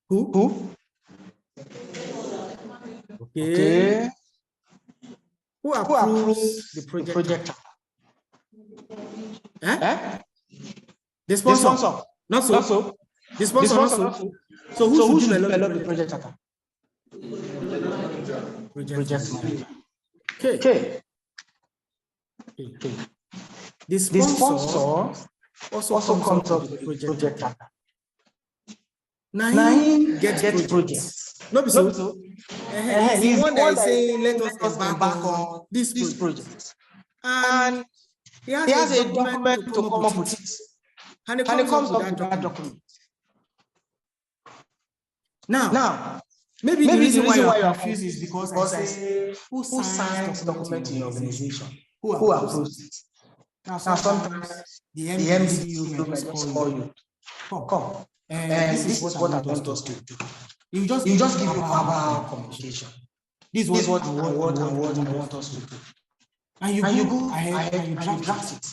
Who? Okay. Who approves the project charter? The sponsor. Not so. The sponsor also. So who should develop the project charter? Project manager. Okay. The sponsor also comes up with the project charter. Now he gets projects. No, be so. He's the one that is saying, let us embark on this project. And he has a document to come up with it. And it comes up with that document. Now, maybe the reason why you are confused is because I say, who signs document in your organization? Who approves it? Now, sometimes the MD may just call you. Come. And this is what I want us to do. You just give you verbal communication. This is what I want us to do. And you go ahead and you draft it.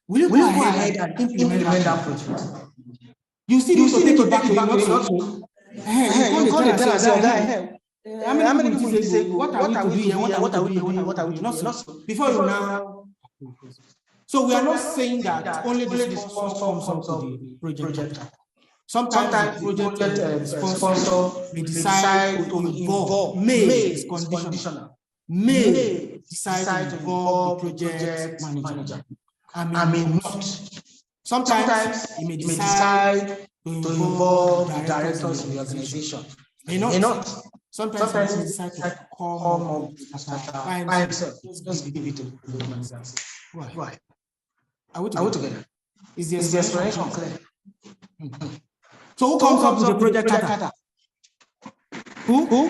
Will you go ahead and implement that project? You still need to take it back to him, not to. You call the teller, how many people say, what are we to do here? What are we doing? Not before you now. So we are not saying that only the sponsor comes up to the project. Sometimes the project sponsor may decide to involve, is conditional, may decide to involve the project manager. I mean not. Sometimes he may decide to involve the directors of the organization. May not. Sometimes he may decide to come up by himself. Just give it to the organization. Why? Are we together? Is the explanation clear? So who comes up with the project charter? Who?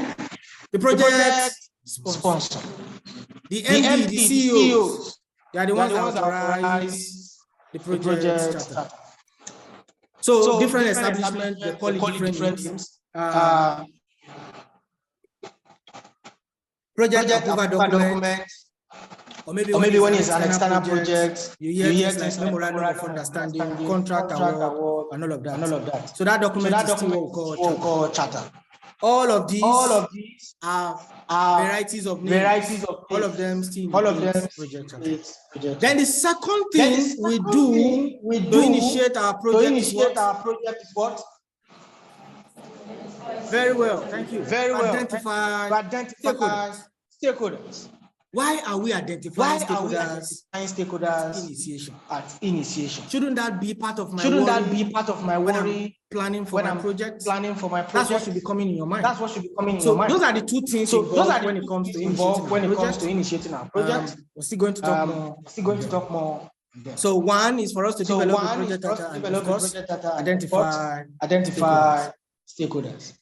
The project sponsor. The MD, the CEOs. They are the ones that authorize the project charter. So different establishments, they call it different names. Project approval document. Or maybe when it's an external project, you hear things like memorandum of understanding, contract award, and all of that. So that document is still what we call charter. All of these are varieties of names. All of them still project charter. Then the second thing we do to initiate our project is what? Very well, thank you. Very well. Identify stakeholders. Why are we identifying stakeholders at initiation? Shouldn't that be part of my worry? Planning for my project. That's what should be coming in your mind. So those are the two things when it comes to initiating our project. We're still going to talk more. So one is for us to develop the project data and of course identify stakeholders.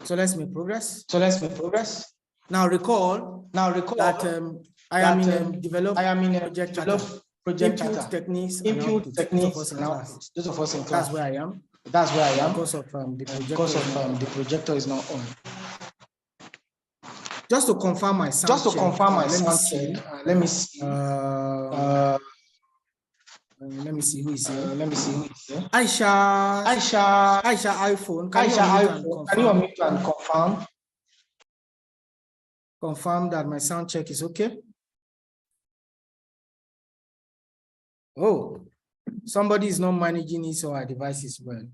So let's make progress. Now recall that I am in project input techniques and outputs. Those of us in class. That's where I am. Because of the projector is not on. Just to confirm my sound check. Let me see. Let me see who is here. Aisha iPhone. Can you unmute and confirm? Confirm that my sound check is okay. Oh, somebody is not managing his or her devices well.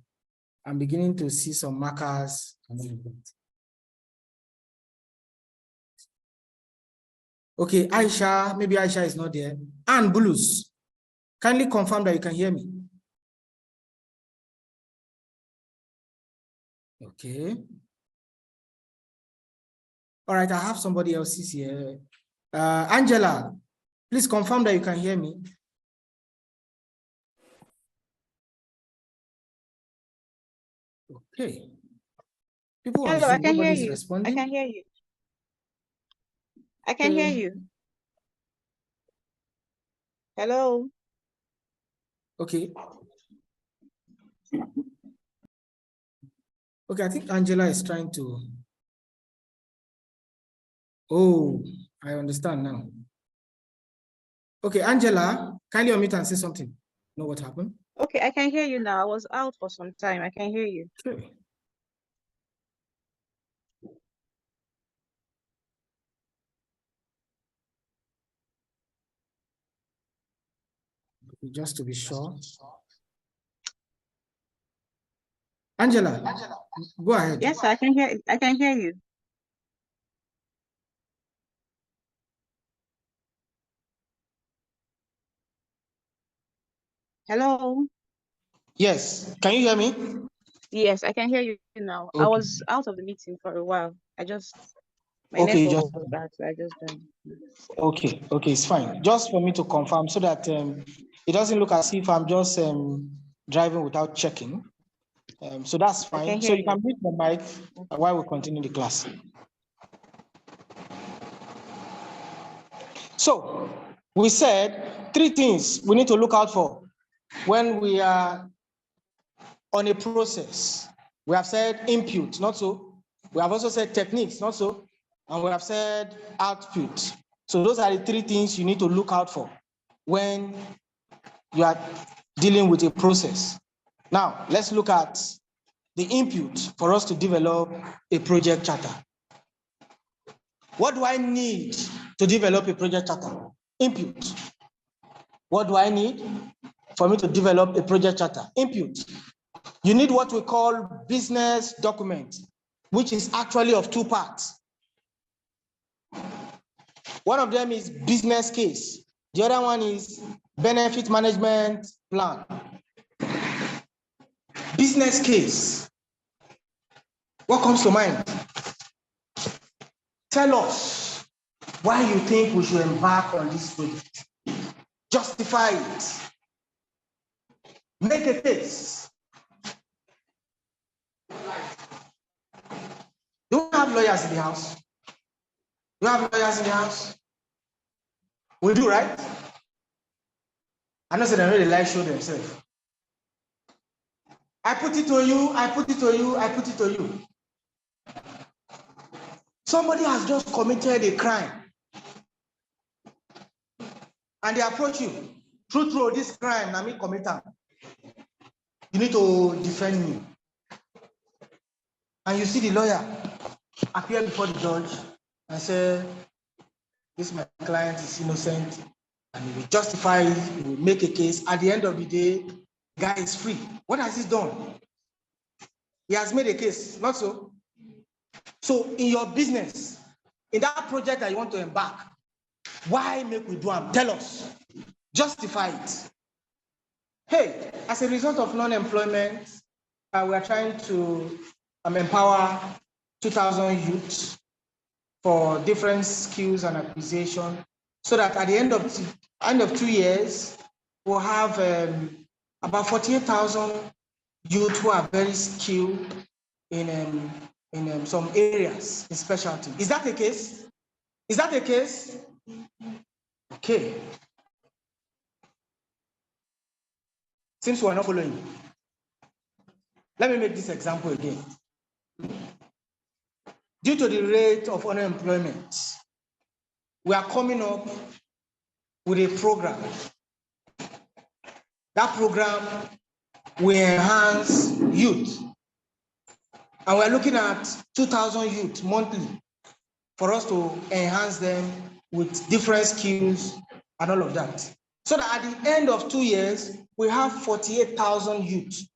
I'm beginning to see some markers. Okay, Aisha, maybe Aisha is not there. And Bulus. Kindly confirm that you can hear me. Okay. All right, I have somebody else here. Angela, please confirm that you can hear me. Okay. Hello, I can hear you. I can hear you. Hello. Okay. Okay, I think Angela is trying to. Oh, I understand now. Okay, Angela, kindly unmute and say something. Know what happened? Okay, I can hear you now. I was out for some time. I can hear you. Okay. just to be sure. Angela, go ahead. Yes, I can hear you. Hello. Yes, can you hear me? Yes, I can hear you now. I Okay. was out of the meeting for a while. My Okay, network was bad, so I just joined. okay, it's fine. Just for me to confirm so that it doesn't look as if I'm just driving without checking. So that's I can fine. So hear you you. can mute the mic while we continue the class. So we said 3 things we need to look out for when we are on a process. We have said input, not so. We have also said techniques, not so. And we have said output. So those are the 3 things you need to look out for when you are dealing with a process. Now, let's look at the input for us to develop a project charter. What do I need to develop a project charter? Input. What do I need for me to develop a project charter? Input. You need what we call business document, which is actually of 2 parts. One of them is business case. The other one is benefit management plan. Business case. What comes to mind? Tell us why you think we should embark on this project. Justify it. Make a case. Do we have lawyers in the house? Do you have lawyers in the house? We do, right? I know they really like show themselves. I put it to you, I put it to you, I put it to you. Somebody has just committed a crime. And they approach you. True, this crime, I mean, commit it. You need to defend me. And you see the lawyer appear before the judge and say, this my client is innocent, and he will justify it, he will make a case. At the end of the day, the guy is free. What has he done? He has made a case, not so? So in your business, in that project that you want to embark, why make we do them? Tell us. Justify it. Hey, as a result of non-employment, we are trying to empower 2,000 youths for different skills and acquisition, so that at the end of 2 years, we'll have about 48,000 youth who are very skilled in some areas, in specialty. Is that the case? Is that the case? Okay. Since we're not following, let me make this example again. Due to the rate of unemployment, we are coming up with a program. That program will enhance youth. And we're looking at 2,000 youth monthly for us to enhance them with different skills and all of that. So that at the end of 2 years, we have 48,000 youth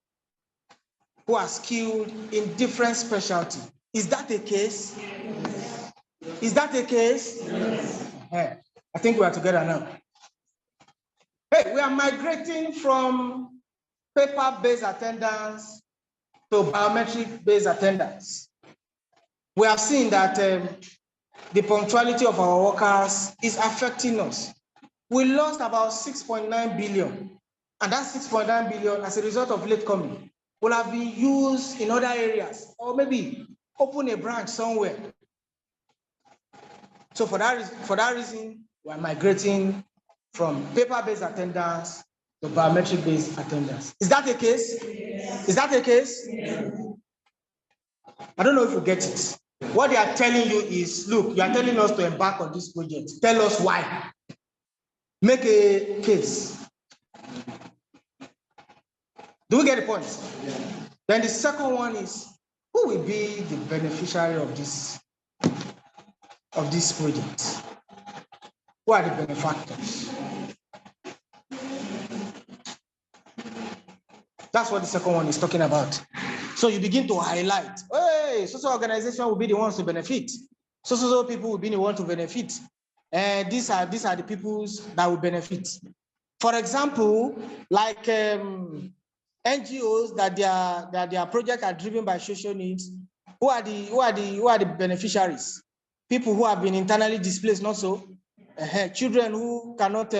who are skilled in different specialties. Is that the case? Yes. Is that the case? Yes. I think we are together now. Hey, we are migrating from paper-based attendance to biometric-based attendance. We have seen that the punctuality of our workers is affecting us. We lost about 6.9 billion, and that 6.9 billion, as a result of late coming, will have been used in other areas, or maybe open a branch somewhere. So for that reason, we are migrating from paper-based attendance to biometric-based attendance. Is that the case? Yes. Is that the case? Yes. I don't know if you get it. What they are telling you is, look, you are telling us to embark on this project. Tell us why. Make a case. Do we get the point? Yeah. Then the second one is, who will be the beneficiary of this project? Who are the benefactors? That's what the second one is talking about. So you begin to highlight, hey, social organization will be the ones to benefit. So people will be the ones to benefit. And these are the peoples that will benefit. For example, like NGOs that their projects are driven by social needs. Who are the beneficiaries? People who have been internally displaced, not so. Children who cannot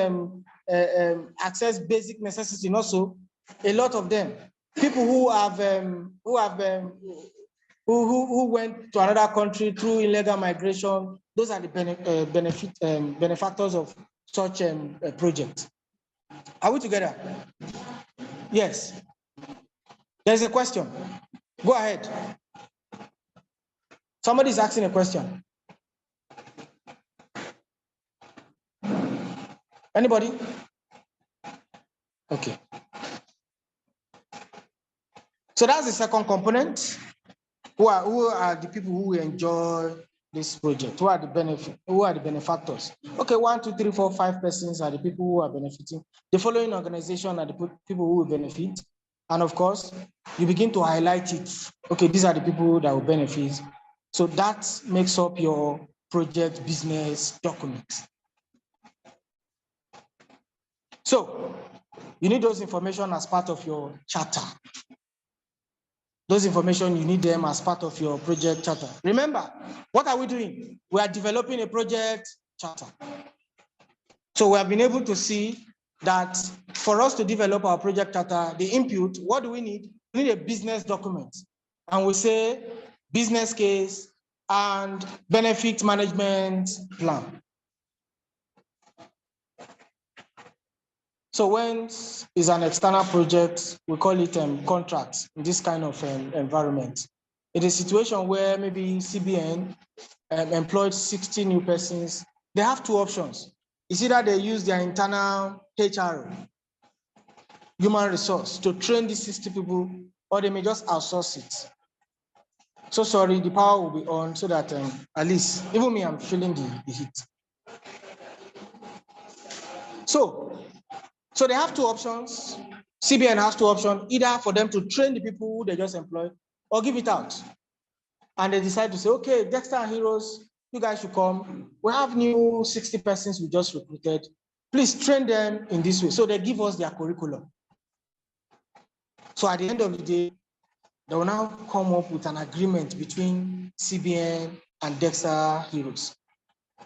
access basic necessities, not so. A lot of them. People who went to another country through illegal migration. Those are the benefactors of such projects. Are we together? Yes. There's a question. Go ahead. Somebody is asking a question. Anybody? Okay. So that's the second component. Who are the people who enjoy this project? Who are the benefactors? Okay, 1, 2, 3, 4, 5 persons are the people who are benefiting. The following organization are the people who will benefit. And of course, you begin to highlight it. Okay, these are the people that will benefit. So that makes up your project business document. So you need those information as part of your charter. Those information, you need them as part of your project charter. Remember, what are we doing? We are developing a project charter. So we have been able to see that for us to develop our project charter, the input, what do we need? We need a business document. And we say business case and benefit management plan. So when it's an external project, we call it contracts in this kind of environment. In a situation where maybe CBN employed 60 new persons, they have two options. It's either they use their internal HR, human resource, to train these 60 people, or they may just outsource it. So sorry, the power will be on so that at least, even me, I'm feeling the heat. So they have two options. CBN has two options, either for them to train the people who they just employed or give it out. And they decide to say, okay, Dexter and Heroes, you guys should come. We have new 60 persons we just recruited. Please train them in this way. So they give us their curriculum. So at the end of the day, they will now come up with an agreement between CBN and Dexter Heroes.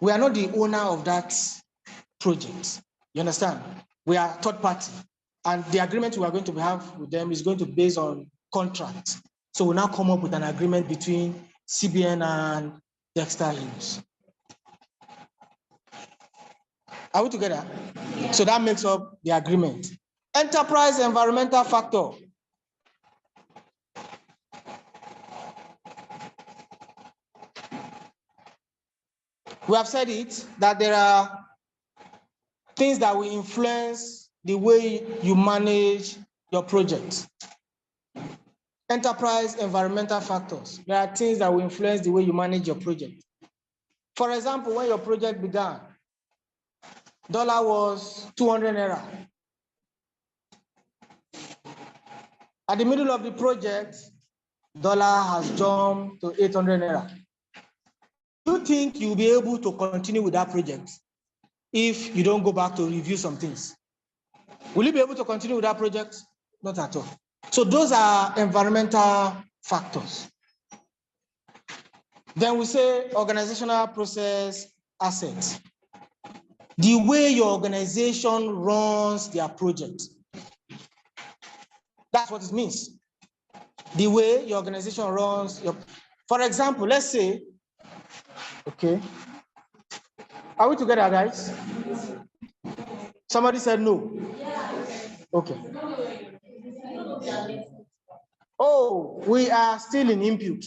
We are not the owner of that project. You understand? We are third party. And the agreement we are going to have with them is going to be based on contract. So we'll now come up with an agreement between CBN and Dexter Heroes. Are we together? So that makes up the agreement. Enterprise environmental factor. We have said it, that there are things that will influence the way you manage your project. Enterprise environmental factors. There are things that will influence the way you manage your project. For example, when your project began, dollar was 200 naira. At the middle of the project, dollar has jumped to 800 naira. Do you think you'll be able to continue with that project if you don't go back to review some things? Will you be able to continue with that project? Not at all. So those are environmental factors. Then we say organizational process assets. The way your organization runs their project. That's what it means. The way your organization runs your, for example, let's say, okay. Are we together, guys? Somebody said no. Okay. Oh, we are still in input.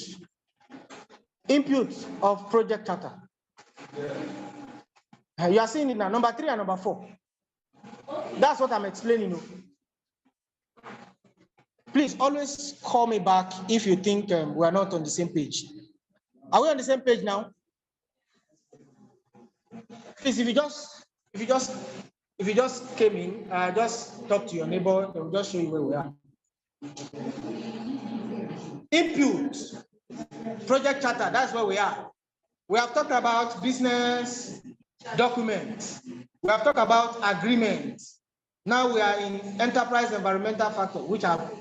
Input of project charter. You are seeing it now, number 3 and number 4. That's what I'm explaining. Please always call me back if you think we are not on the same page. Are we on the same page now? Please, if you just came in, just talk to your neighbor, they will just show you where we are. Input, project charter, that's where we are. We have talked about business documents. We have talked about agreements. Now we are in enterprise environmental factor, which are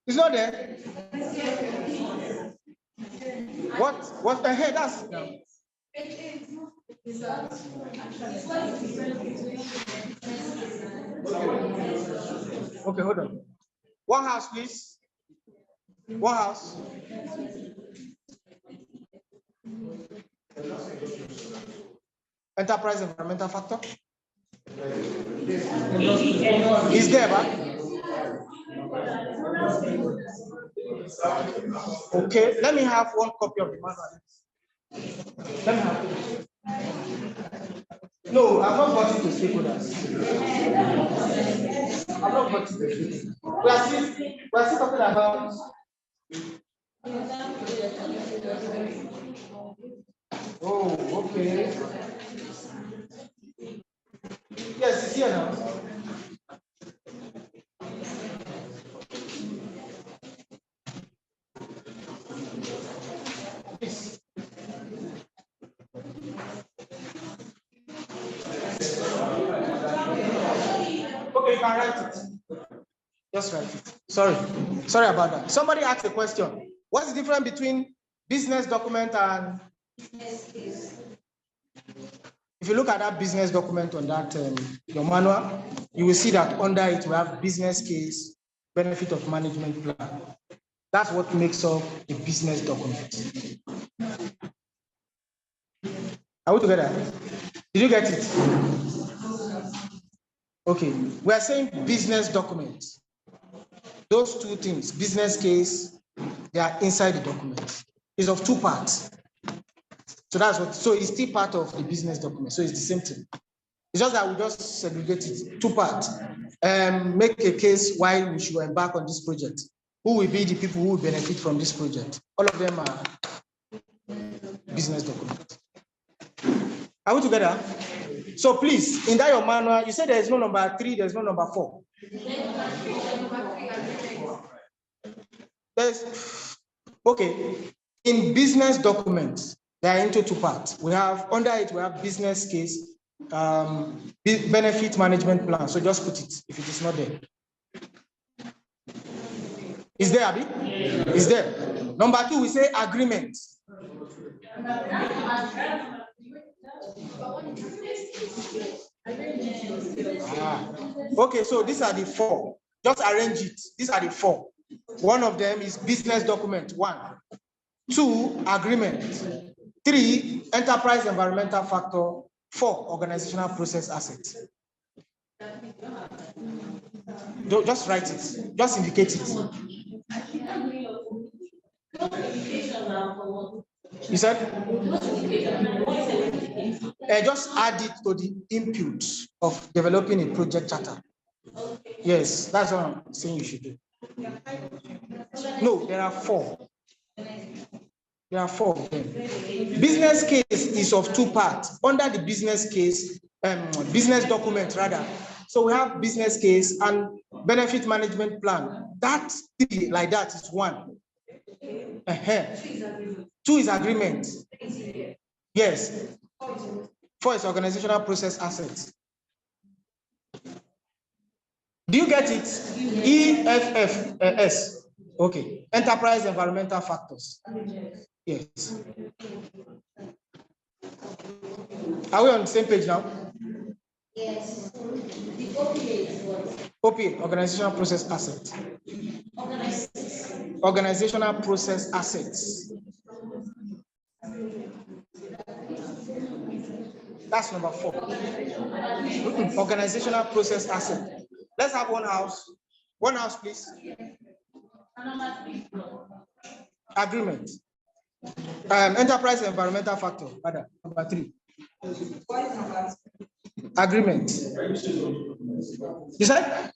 it's not there. What the heck? That's okay, hold on. One house, please. One house. Enterprise environmental factor. Is there, but okay, let me have one copy of the manual. Let me have it. No, I'm not voting to stakeholders. I'm not voting to stakeholders. We are still talking about. Oh, okay. Yes, it's here now. Please. Okay, you can write it. Just write it. Sorry about that. Somebody asked a question. What's the difference between business document and if you look at that business document on that your manual, you will see that under it we have business case, benefit of management plan. That's what makes up a business document. Are we together? Did you get it? Okay, we are saying business documents. Those two things, business case, they are inside the document. It's of two parts. So that's what, so it's still part of the business document. So it's the same thing. It's just that we just segregate it, two parts. Make a case why we should embark on this project. Who will be the people who will benefit from this project? All of them are business documents. Are we together? So please, in that your manual, you said there is no number 3, there's no number 4. Okay, in business documents, they are into two parts. We have, under it, we have business case, benefit management plan. So just put it, if it is not there. Is there, Abby? Is there? Number 2, we say agreement. Okay, so these are the 4. Just arrange it. These are the 4. One of them is business document, 1. 2, agreement. 3, enterprise environmental factor. 4, organizational process assets. Just write it. Just indicate it. You said? Just add it to the input of developing a project charter. Yes, that's what I'm saying you should do. No, there are 4. There are 4 of them. Business case is of 2 parts. Under the business case, business document rather. So we have business case and benefit management plan. That like that is 1. 2 is agreement. Yes. 4 is organizational process assets. Do you get it? EFFS. Okay. Enterprise environmental factors. Yes. Are we on the same page now? Yes. The OPA is what? OPA, organizational process assets. Organizational process assets. That's number 4. Organizational process asset. Let's have one house. One house, please. Agreement. Enterprise environmental factor. Number 3. Agreement. You said?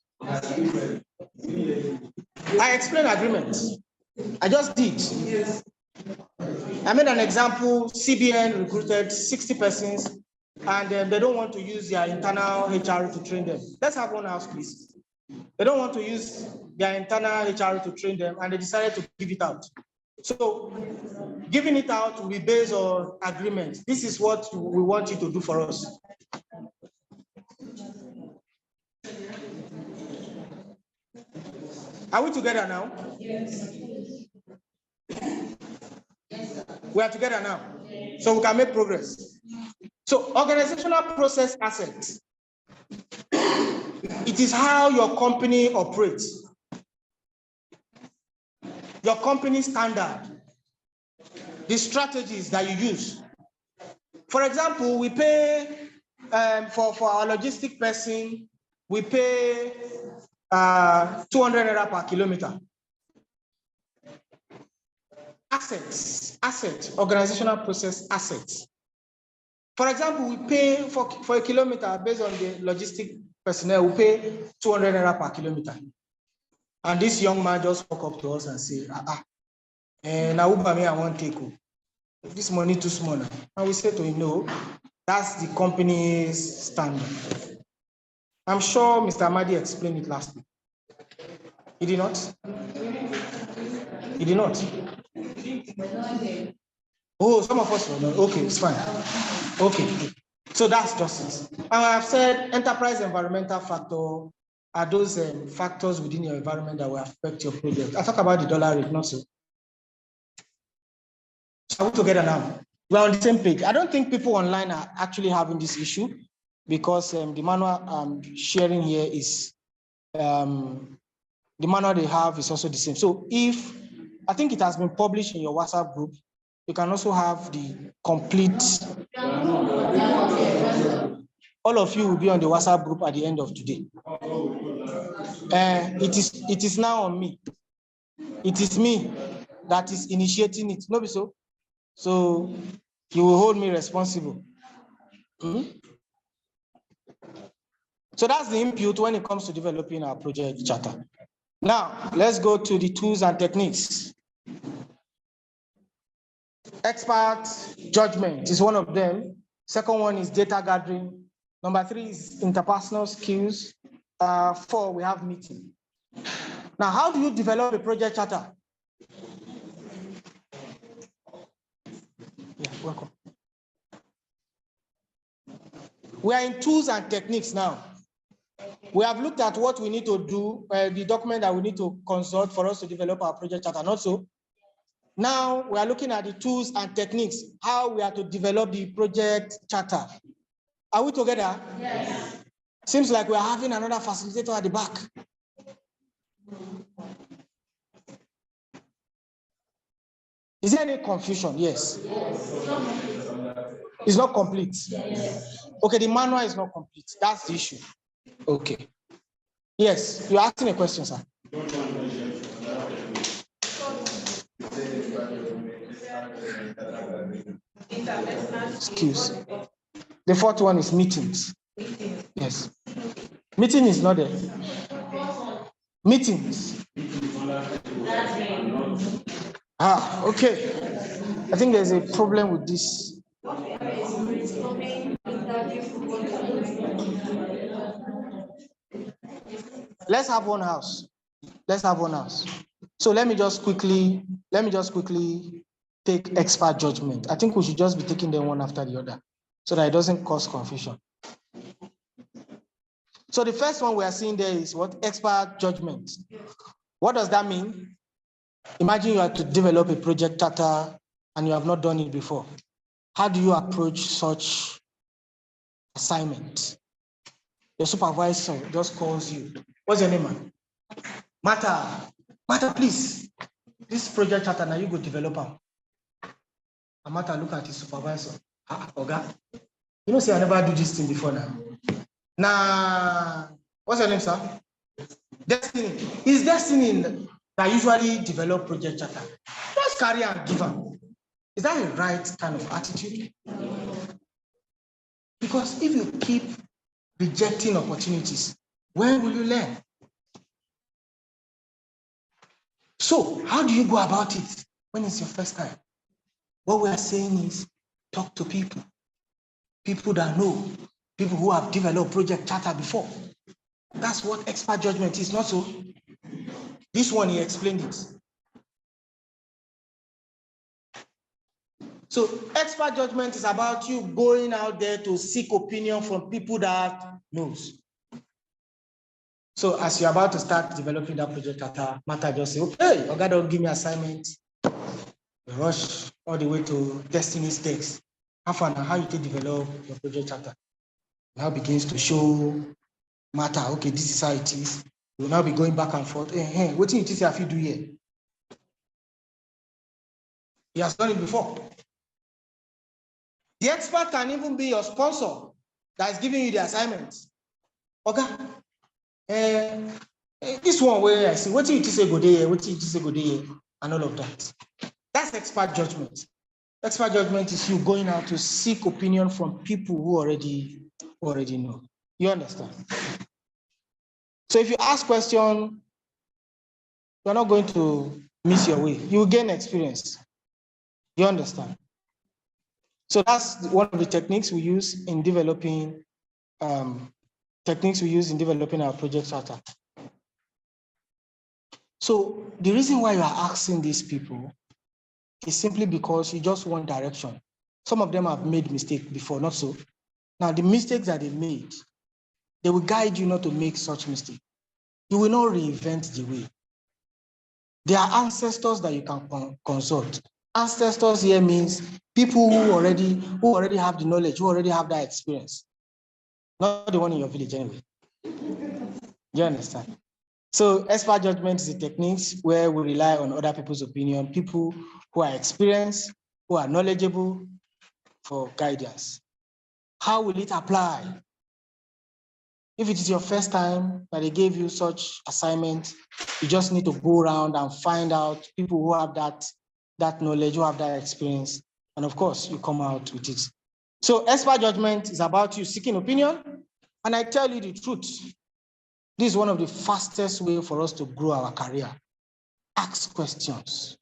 I explained agreement. I just did. I made an example. CBN recruited 60 persons and they don't want to use their internal HR to train them. Let's have one house, please. They don't want to use their internal HR to train them, and they decided to give it out. So giving it out will be based on agreement. This is what we want you to do for us. Are we together now? Yes. We are together now. So we can make progress. So organizational process assets. It is how your company operates. Your company standard. The strategies that you use. For example, we pay for our logistic person, we pay 200 naira per kilometer. Assets, organizational process assets. For example, we pay for a kilometer based on the logistic personnel, we pay 200 naira per kilometer. And this young man just walk up to us and say, now I want to take this money too small now. And we say to him, no, that's the company's standard. I'm sure Mr. Amadi explained it last week. He did not? He did not? Oh, some of us will not. Okay, it's fine. Okay, so that's just it. And I have said enterprise environmental factor are those factors within your environment that will affect your project. I talk about the dollar rate, not so. So we're together now. We're on the same page. I don't think people online are actually having this issue because the manual I'm sharing here is, the manual they have is also the same. So if, I think it has been published in your WhatsApp group, you can also have the complete, all of you will be on the WhatsApp group at the end of today. It is now on me. It is me that is initiating it. No, be so. So you will hold me responsible. So that's the input when it comes to developing our project charter. Now, let's go to the tools and techniques. Expert judgment is one of them. Second one is data gathering. Number 3 is interpersonal skills. 4, we have meeting. Now, how do you develop a project charter? Yeah, welcome. We are in tools and techniques now. We have looked at what we need to do, the document that we need to consult for us to develop our project charter, not so. Now we are looking at the tools and techniques, how we are to develop the project charter. Are we together? Yes. Seems like we are having another facilitator at the back. Is there any confusion? Yes. It's not complete. Okay, the manual is not complete. That's the issue. Okay. Yes, you're asking a question, sir. Excuse. The 4th one is meetings. Yes. Meeting is not there. Meetings. Okay. I think there's a problem with this. Let's have one house. Let's have one house. So let me just quickly take expert judgment. I think we should just be taking them one after the other so that it doesn't cause confusion. So the first one we are seeing there is what? Expert judgment. What does that mean? Imagine you have to develop a project charter and you have not done it before. How do you approach such assignment? Your supervisor just calls you. What's your name, man? Martha, please. This project charter, now you go developer. And Martha look at his supervisor. Oga, you know, say I never do this thing before now. Nah, what's your name, sir? Destiny. It's Destiny that usually develop project charter. Just carry and give her. Is that a right kind of attitude? Because if you keep rejecting opportunities, when will you learn? So how do you go about it when it's your first time? What we are saying is talk to people. people that know, people who have developed project charter before. That's what expert judgment is, not so. This one, he explained it. So expert judgment is about you going out there to seek opinion from people that knows. So as you're about to start developing that project matter, just say, okay, okay, don't give me assignment. You rush all the way to testing stakes. How you can develop your project charter. Now begins to show matter. Okay, this is how it is. We'll now be going back and forth. Hey, what do you think if you do here? He has done it before. The expert can even be your sponsor that is giving you the assignment. Okay. This one where I see what you say go there, what you say go there, and all of that. That's expert judgment. Expert judgment is you going out to seek opinion from people who already know. You understand? So if you ask question, you're not going to miss your way. You will gain experience. You understand? So that's one of the techniques we use in developing our project charter. So the reason why you are asking these people is simply because you just want direction. Some of them have made mistakes before, not so. Now the mistakes that they made, they will guide you not to make such mistakes. You will not reinvent the way. There are ancestors that you can consult. Ancestors here means people who already have the knowledge, who already have that experience. Not the one in your village anyway. You understand? So expert judgment is a technique where we rely on other people's opinion, people who are experienced, who are knowledgeable for guidance. How will it apply? If it is your first time that they gave you such assignment, you just need to go around and find out people who have that knowledge, who have that experience. And of course, you come out with it. So expert judgment is about you seeking opinion. And I tell you the truth, this is one of the fastest ways for us to grow our career. Ask questions.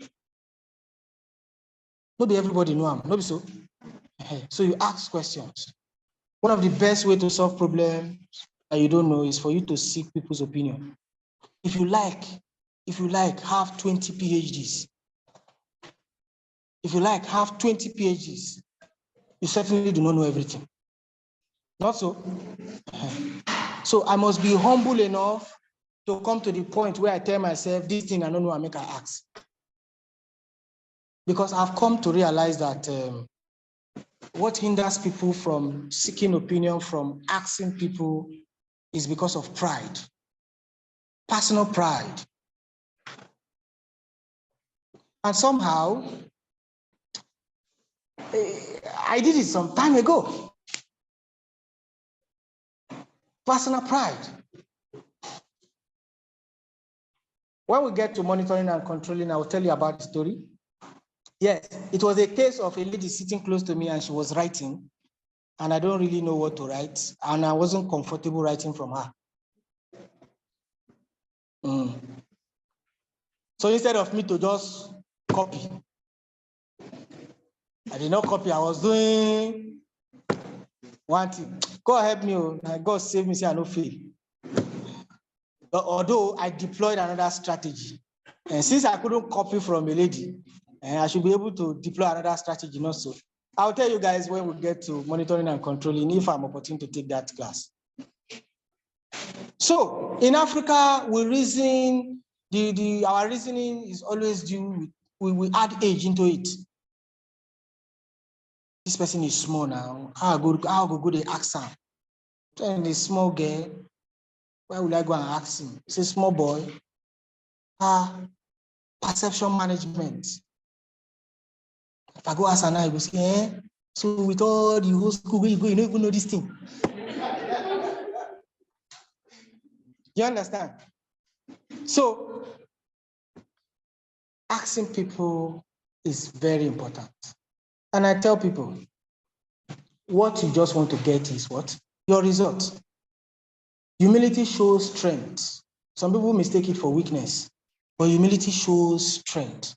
Maybe everybody know them, maybe so. So you ask questions. One of the best ways to solve problems that you don't know is for you to seek people's opinion. If you like, have 20 PhDs. If you like, have 20 PhDs. You certainly do not know everything. Not so. So I must be humble enough to come to the point where I tell myself, this thing I don't know, I make an ask. Because I've come to realize that what hinders people from seeking opinion, from asking people, is because of pride, personal pride. And somehow, I did it some time ago. Personal pride. When we get to monitoring and controlling, I will tell you about the story. Yes, it was a case of a lady sitting close to me and she was writing, and I don't really know what to write, and I wasn't comfortable writing from her. So instead of me to just copy, I did not copy, I was doing one thing. God help me, God save me, say I no fail. Although I deployed another strategy, and since I couldn't copy from a lady, I should be able to deploy another strategy, not so. I'll tell you guys when we get to monitoring and controlling, if I'm opportune to take that class. So in Africa, we reason, our reasoning is always due, we add age into it. This person is small now. How go to ask him? Tell the small girl, why would I go and ask him? It's a small boy. Perception management. If I go ask her now, I go say, so with all the whole school, where you go, you don't even know this thing. You understand? So, asking people is very important. And I tell people, what you just want to get is what? Your result. Humility shows strength. Some people mistake it for weakness, but humility shows strength.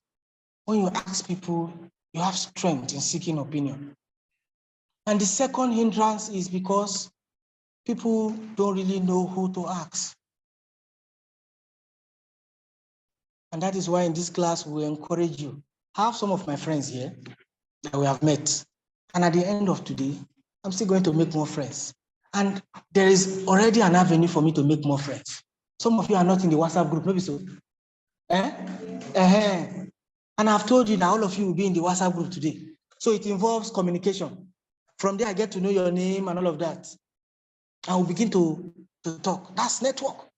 When you ask people, you have strength in seeking opinion. And the second hindrance is because people don't really know who to ask. And that is why in this class, we encourage you. I have some of my friends here that we have met. And at the end of today, I'm still going to make more friends. And there is already an avenue for me to make more friends. Some of you are not in the WhatsApp group, maybe so. And I've told you that all of you will be in the WhatsApp group today. So it involves communication. From there, I get to know your name and all of that. I will begin to talk. That's network.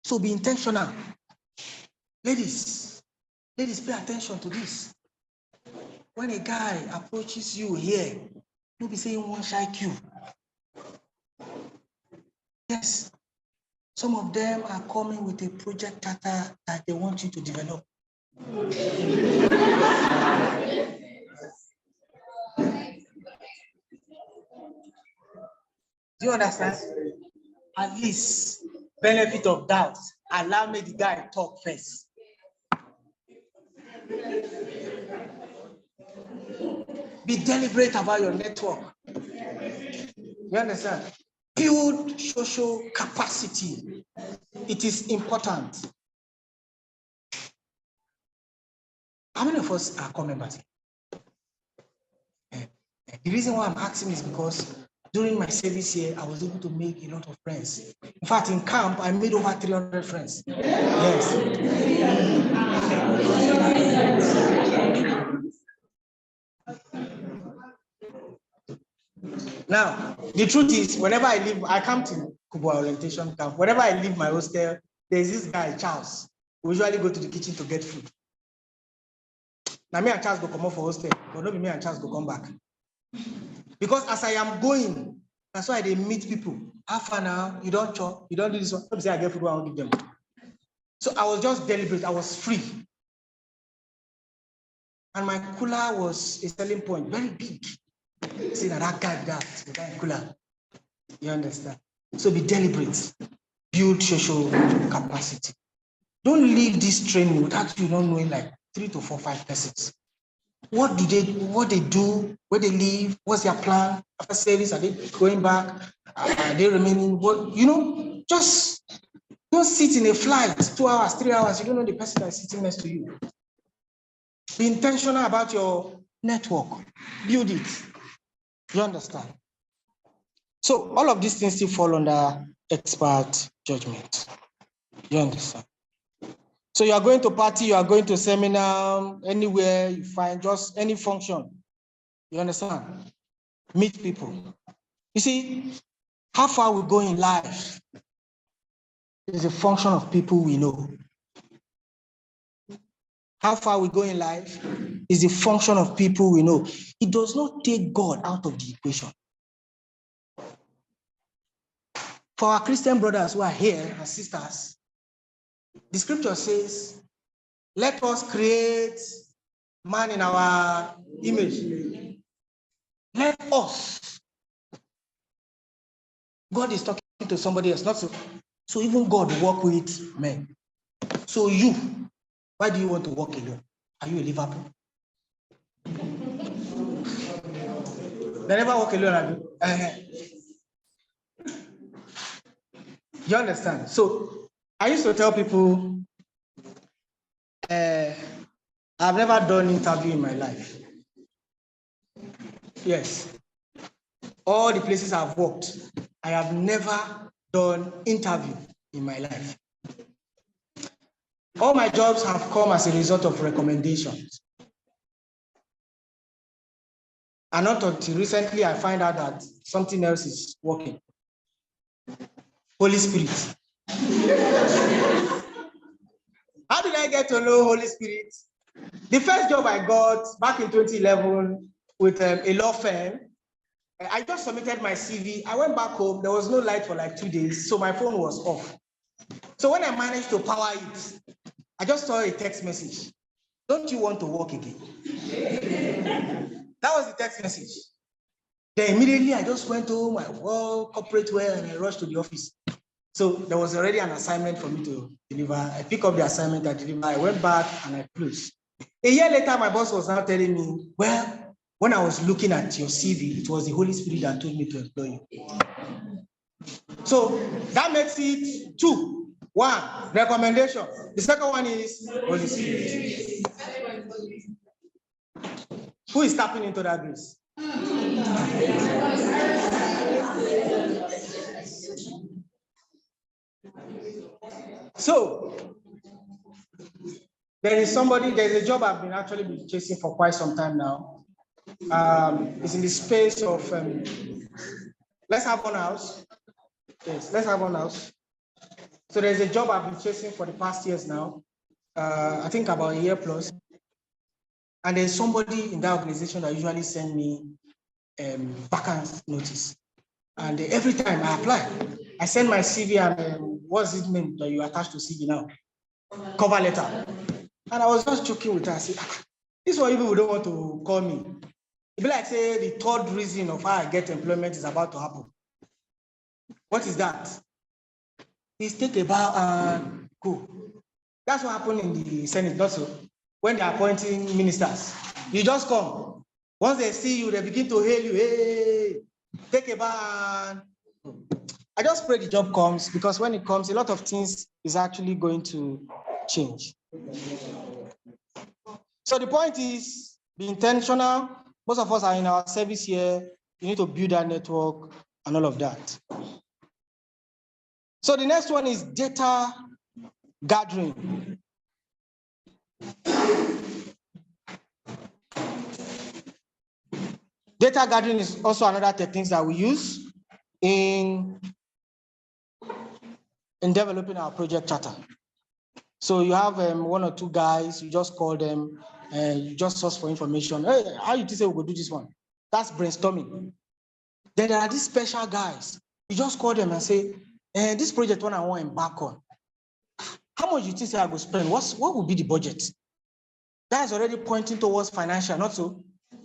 So be intentional. Ladies, pay attention to this. When a guy approaches you here, you'll be saying one shy Q. Yes, some of them are coming with a project data that they want you to develop. Do you understand? At least, benefit of doubt, allow me the guy talk first. Be deliberate about your network. You understand? Build social capacity. It is important. How many of us are core members? The reason why I'm asking is because during my service here, I was able to make a lot of friends. In fact, in camp, I made over 300 friends. Yes. Now, the truth is, whenever I leave, I come to Kubwa orientation camp. Whenever I leave my hostel, there's this guy, Charles. We usually go to the kitchen to get food. Now, me and Charles go come off for hostel, but not me and Charles go come back. Because as I am going, that's why they meet people. Half an hour, you don't chop, you don't do this one. Say I get food, I won't give them. So I was just deliberate, I was free. And my cooler was a selling point, very big. See that guy that cooler. You understand? So be deliberate. Build social capacity. Don't leave this training without you not knowing like 3 to 4, 5 persons. What they do, where they live, what's their plan after service? Are they going back? Are they remaining? What, you know, just don't sit in a flight 2 hours, 3 hours. You don't know the person that's sitting next to you. Be intentional about your network. Build it. You understand? So all of these things still fall under expert judgment. You understand? So you are going to party, you are going to seminar, anywhere you find, just any function. You understand? Meet people. You see, how far we go in life is a function of people we know. How far we go in life is a function of people we know. It does not take God out of the equation. For our Christian brothers who are here and sisters, the scripture says, let us create man in our image. Let us. God is talking to somebody else, not so. So even God work with men. So you, why do you want to walk alone? Are you a Liverpool? They never walk alone, have you? You understand? So I used to tell people, I've never done interview in my life. Yes. All the places I've worked, I have never done interview in my life. All my jobs have come as a result of recommendations. And not until recently, I find out that something else is working. Holy Spirit. How did I get to know Holy Spirit? The first job I got back in 2011 with a law firm, I just submitted my CV. I went back home. There was no light for like 2 days, so my phone was off. So when I managed to power it, I just saw a text message. Don't you want to work again? That was the text message. Then immediately I just went home, I worked corporate wear, and I rushed to the office. So there was already an assignment for me to deliver. I picked up the assignment, I delivered. I went back and I closed. A year later, my boss was now telling me, well, when I was looking at your CV, it was the Holy Spirit that told me to employ you. So that makes it 2. 1, recommendation. The second one is Holy Spirit. Who is tapping into that grace? So there's a job I've been actually chasing for quite some time now. It's in the space of let's have one house. Yes, let's have one house. So there's a job I've been chasing for the past years now. I think about a year plus. And there's somebody in that organization that usually send me vacant notice. And every time I apply, I send my CV and what's his name that you attach to CV now? Cover letter. And I was just joking with her. I said, this is why people don't want to call me. It'd be like say the third reason of how I get employment is about to happen. What is that? Is take a bow and go. That's what happened in the Senate also. When they're appointing ministers, you just come. Once they see you, they begin to hail you. Hey, take a bow. I just pray the job comes, because when it comes, a lot of things is actually going to change. So the point is, be intentional. Most of us are in our service here. You need to build that network and all of that. So the next one is data gathering. Data gathering is also another technique that we use in developing our project charter. So you have 1 or 2 guys, you just call them, you just source for information. Hey, how you say we go do this one? That's brainstorming. Then there are these special guys. You just call them and say, this project one I want to embark on. How much you think I go spend? What will be the budget? That is already pointing towards financial, not so.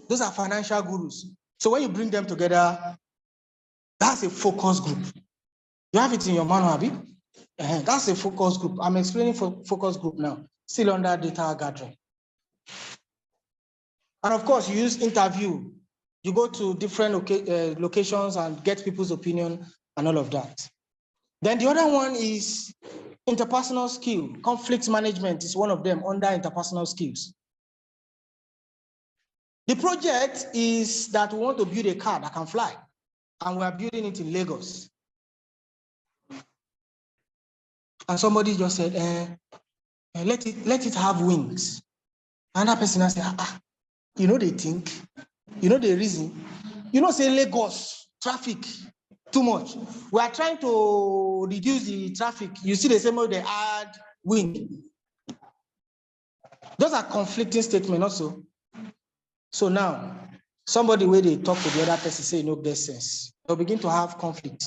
Those are financial gurus. So when you bring them together, that's a focus group. You have it in your manual, Abi? That's a focus group. I'm explaining for focus group now, still under data gathering. And of course, you use interview. You go to different locations and get people's opinion and all of that. Then the other one is interpersonal skill. Conflict management is one of them under interpersonal skills. The project is that we want to build a car that can fly, and we are building it in Lagos. And somebody just said, let it have wings. Another person has said, you know they think, you know the reason, you know say Lagos traffic too much. We are trying to reduce the traffic. You see the same way they add wing. Those are conflicting statements also. So now, somebody where they talk to the other person say no get sense. They'll begin to have conflict.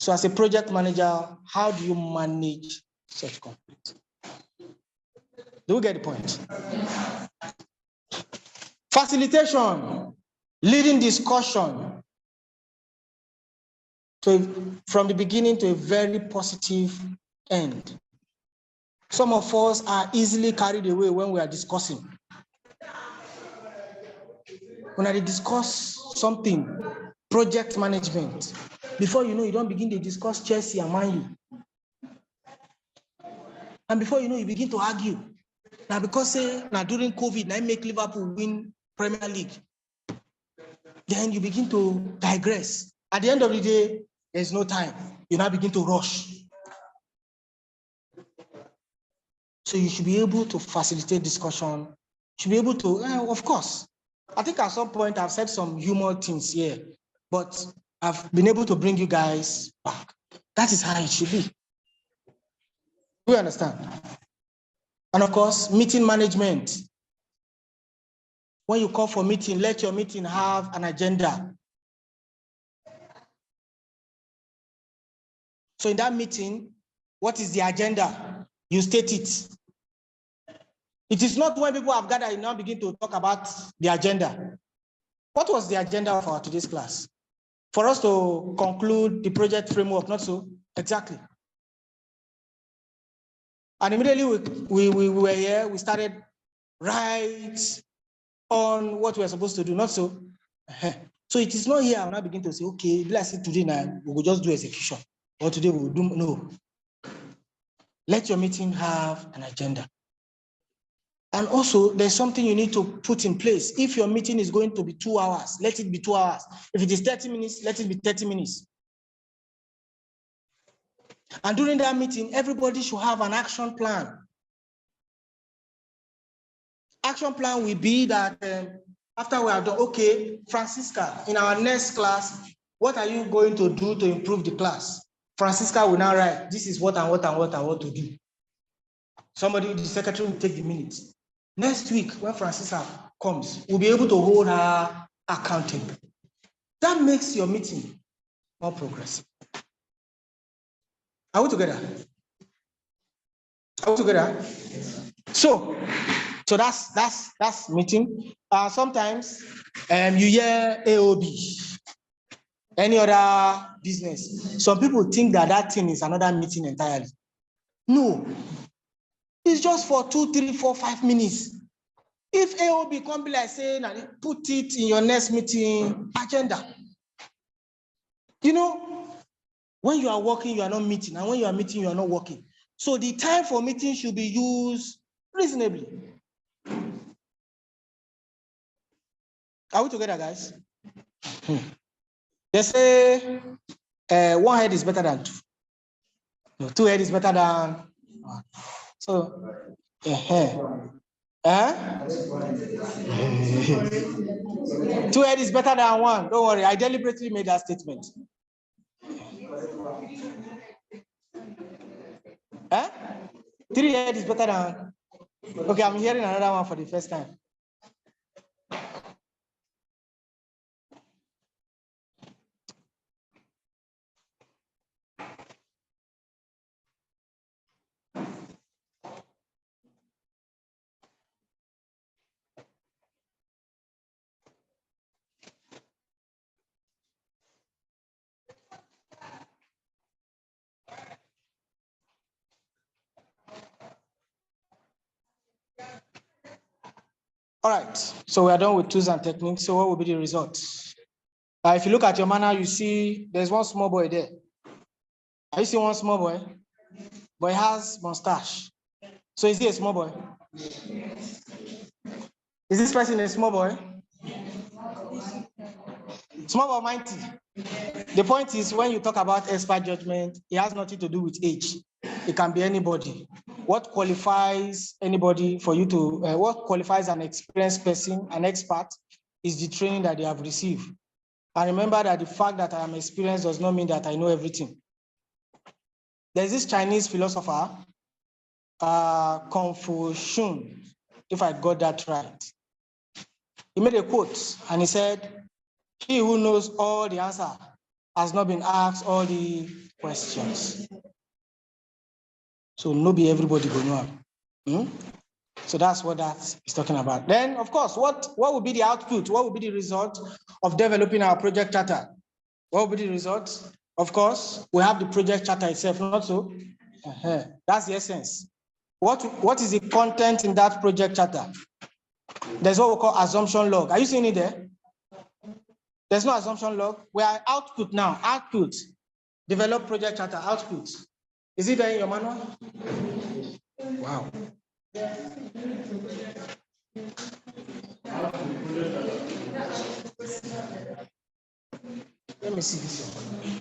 So as a project manager, how do you manage such conflict? Do you get the point? Facilitation, leading discussion. So from the beginning to a very positive end. Some of us are easily carried away when we are discussing. When I discuss something, project management, before you know, you don't begin to discuss Chelsea and Man U. And before you know, you begin to argue. Now, because now during COVID, I make Liverpool win Premier League. Then you begin to digress. At the end of the day, there's no time. You now begin to rush. So you should be able to facilitate discussion. You should be able to, of course. I think at some point I've said some humor things here, but I've been able to bring you guys back. That is how it should be. Do you understand? And of course, meeting management. When you call for meeting, let your meeting have an agenda. So in that meeting, what is the agenda? You state it. It is not when people have gathered, you now begin to talk about the agenda. What was the agenda for today's class? For us to conclude the project framework, not so? Exactly. And immediately we were here, we started right on what we're supposed to do, not so. So it is not here. I'll now begin to say, okay, let's see today now, we will just do execution. Or today we will do, no. Let your meeting have an agenda. And also, there's something you need to put in place. If your meeting is going to be 2 hours, let it be 2 hours. If it is 30 minutes, let it be 30 minutes. And during that meeting, everybody should have an action plan. Action plan will be that after we have done, okay, Francisca, in our next class, what are you going to do to improve the class? Francisca will now write, this is what I want to do. Somebody, the secretary will take the minutes. Next week, when Francisca comes, we'll be able to hold her accountable. That makes your meeting more progressive. Are we together? Are we together? So that's meeting. Sometimes you hear AOB, any other business. Some people think that thing is another meeting entirely. No. It's just for 2, 3, 4, 5 minutes. If AOB come be like saying, put it in your next meeting agenda. You know, when you are working, you are not meeting. And when you are meeting, you are not working. So the time for meeting should be used reasonably. Are we together, guys? They say one head is better than two. No, 2 heads is better than one. So, 2 heads is better than 1. Don't worry, I deliberately made that statement. 3 heads is better than. Okay, I'm hearing another one for the first time. All right, so we are done with tools and techniques. So what will be the result? If you look at your manner, you see there's one small boy there. Are you seeing one small boy? But he has mustache. So is he a small boy? Is this person a small boy? Small or mighty? The point is, when you talk about expert judgment, it has nothing to do with age. It can be anybody. What qualifies anybody for you to, what qualifies an experienced person, an expert, is the training that they have received. And remember that the fact that I am experienced does not mean that I know everything. There's this Chinese philosopher, Confucius, if I got that right. He made a quote and he said, "He who knows all the answer has not been asked all the questions." So no be everybody go know. So that's what that is talking about. Then, of course, what will be the output? What will be the result of developing our project charter? What will be the result? Of course, we have the project charter itself, not so? That's the essence. What is the content in that project charter? There's what we call assumption log. Are you seeing it there? There's no assumption log. We are output now. Output. Develop project charter. Output. Is it there in your manual? Wow. Let me see this one.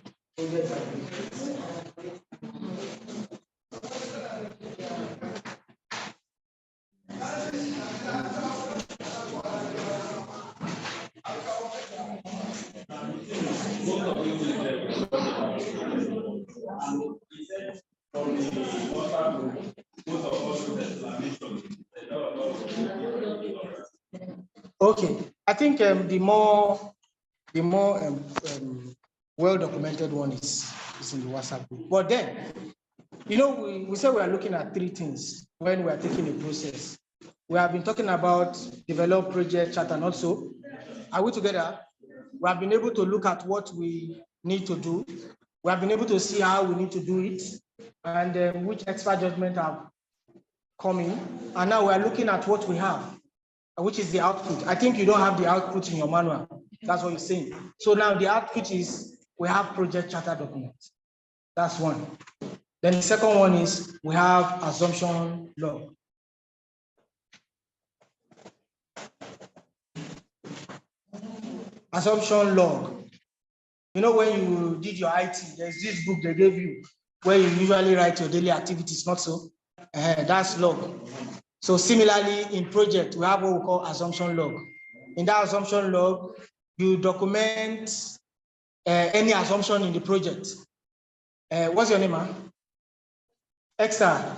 Okay, I think the more well-documented one is in the WhatsApp group. But then, you know, we said we are looking at 3 things when we are taking a process. We have been talking about develop project charter and also, are we together? We have been able to look at what we need to do. We have been able to see how we need to do it and which expert judgment have come in. And now we are looking at what we have. which is the output. I think you don't have the output in your manual. That's what you're saying. So now the output is we have project charter document. That's one. Then the second one is we have assumption log. Assumption log. You know, when you did your IT, there's this book they gave you where you usually write your daily activities, not so? That's log. So similarly, in project, we have what we call assumption log. In that assumption log, you document any assumption in the project. What's your name, man? Esther.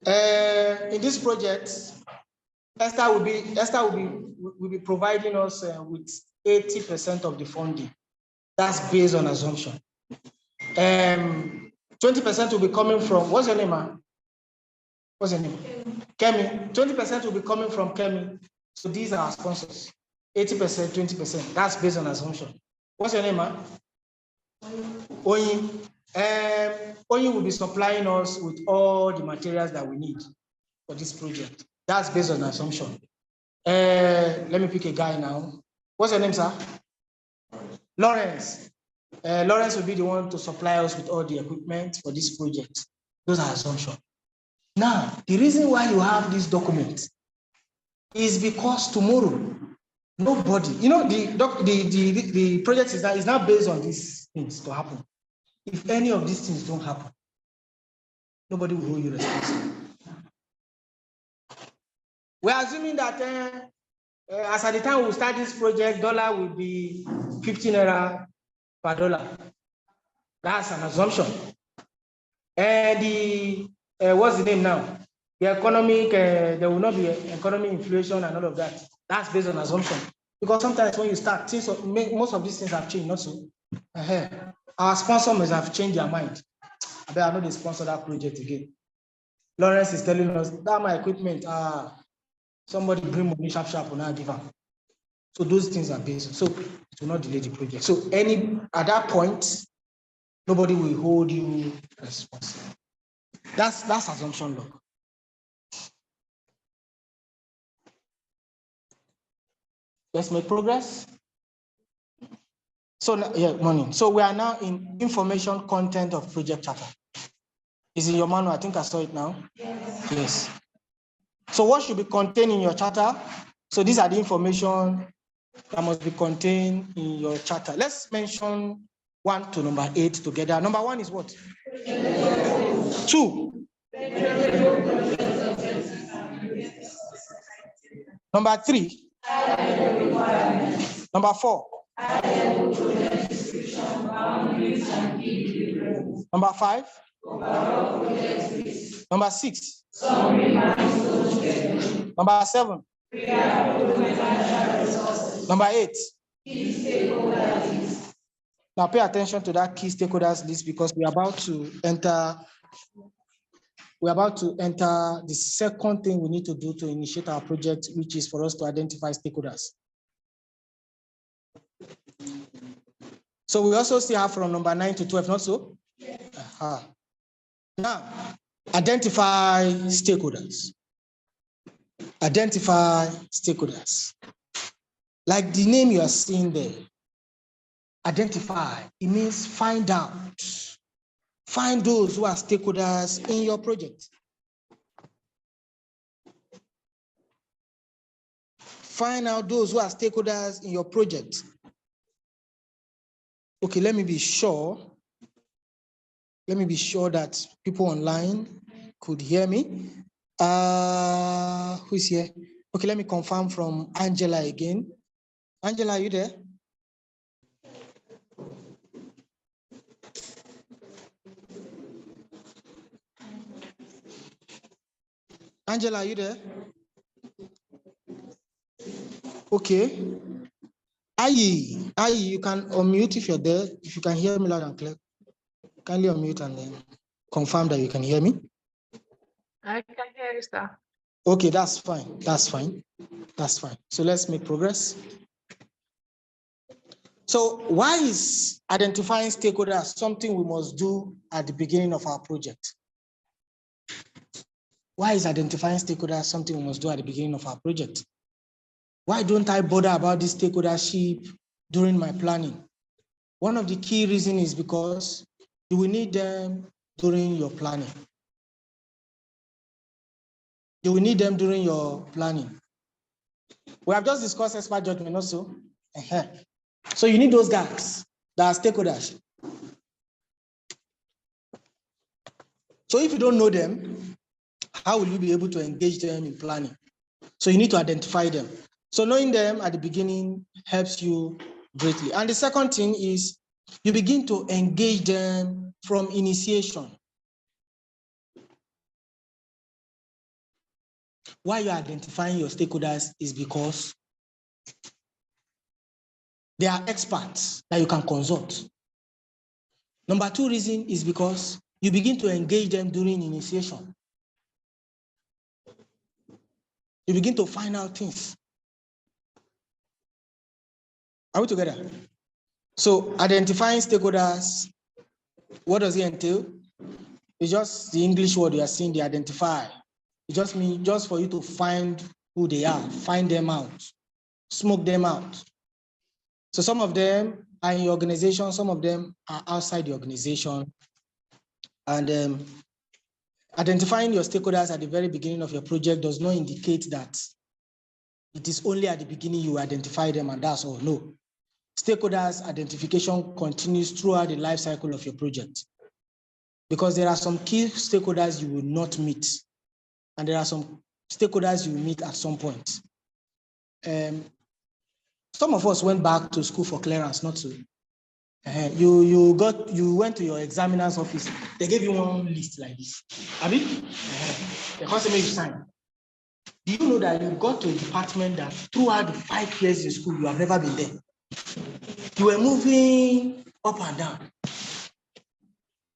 In this project, Esther will be providing us with 80% of the funding. That's based on assumption. 20% will be coming from, what's your name, man? What's your name? Kemi. 20% will be coming from Kemi. So these are our sponsors. 80%, 20%. That's based on assumption. What's your name, man? Oyin. Oyin will be supplying us with all the materials that we need for this project. That's based on assumption. Let me pick a guy now. What's your name, sir? Lawrence. Lawrence will be the one to supply us with all the equipment for this project. Those are assumptions. Now, the reason why you have this document is because tomorrow, nobody, you know, the project is not based on these things to happen. If any of these things don't happen, nobody will hold you responsible. We're assuming that as at the time we start this project, dollar will be 15 naira per dollar. That's an assumption. And what's the name now? The economic, there will not be economic inflation and all of that. That's based on assumption. Because sometimes when you start, things, most of these things have changed, not so. Our sponsor must have changed their mind. I bet I know they sponsor that project again. Lawrence is telling us that my equipment, somebody bring money sharp and now give them. So those things are based. So it will not delay the project. So at that point, nobody will hold you responsible. That's assumption log. Let's make progress. So yeah, morning. So we are now in information content of project charter. Is in your manual? I think I saw it now. Yes. So what should be contained in your charter? So these are the information that must be contained in your charter. Let's mention 1 to number 8 together. Number 1 is what? 2. Number 3. Number 4. Number 5. Number 6. Number 7. Number 8. Now pay attention to that key stakeholders list because we're about to enter the second thing we need to do to initiate our project, which is for us to identify stakeholders. So we also still have from number 9 to 12, not so? Now, identify stakeholders. Identify stakeholders. Like the name you are seeing there, identify, it means find out. Find those who are stakeholders in your project. Find out those who are stakeholders in your project. Okay, let me be sure. Let me be sure that people online could hear me. Who's here? Okay, let me confirm from Angela again. Angela, are you there? Angela, are you there? Okay. Ayi, you can unmute if you're there. If you can hear me loud and clear, kindly unmute and then confirm that you can hear me. I can hear you, sir. Okay, that's fine. That's fine. That's fine. So let's make progress. So why is identifying stakeholders something we must do at the beginning of our project? Why is identifying stakeholders something we must do at the beginning of our project? Why don't I bother about this stakeholdership during my planning? One of the key reasons is because you will need them during your planning. You will need them during your planning. We have just discussed expert judgment also. So you need those guys that are stakeholders. So if you don't know them, how will you be able to engage them in planning? So you need to identify them. So knowing them at the beginning helps you greatly. And the second thing is you begin to engage them from initiation. Why you're identifying your stakeholders is because they are experts that you can consult. Number two reason is because you begin to engage them during initiation. You begin to find out things. Are we together? So identifying stakeholders, what does it entail? It's just the English word you are seeing, they identify. It just means just for you to find who they are, find them out, smoke them out. So some of them are in your organization, some of them are outside the organization. And identifying your stakeholders at the very beginning of your project does not indicate that it is only at the beginning you identify them and that's all. No. Stakeholders identification continues throughout the life cycle of your project because there are some key stakeholders you will not meet and there are some stakeholders you will meet at some point. Some of us went back to school for clearance, not to. You went to your examiner's office. They gave you one list like this. Abi? The customer you sign. Do you know that you got to a department that throughout the 5 years in school you have never been there? You were moving up and down.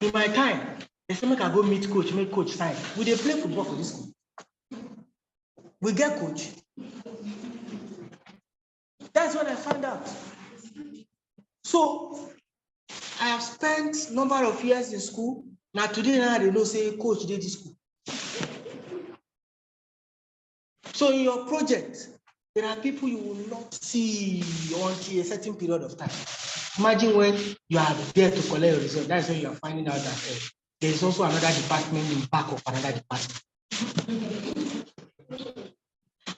In my time, they say make I go meet coach, make coach sign. We dey play football for this school. We get coach. That's what I found out. So I have spent number of years in school. Now today now they know say coach did this school. So in your project, there are people you will not see until a certain period of time. Imagine when you are there to collect your result. That's when you are finding out that there is also another department in back of another department.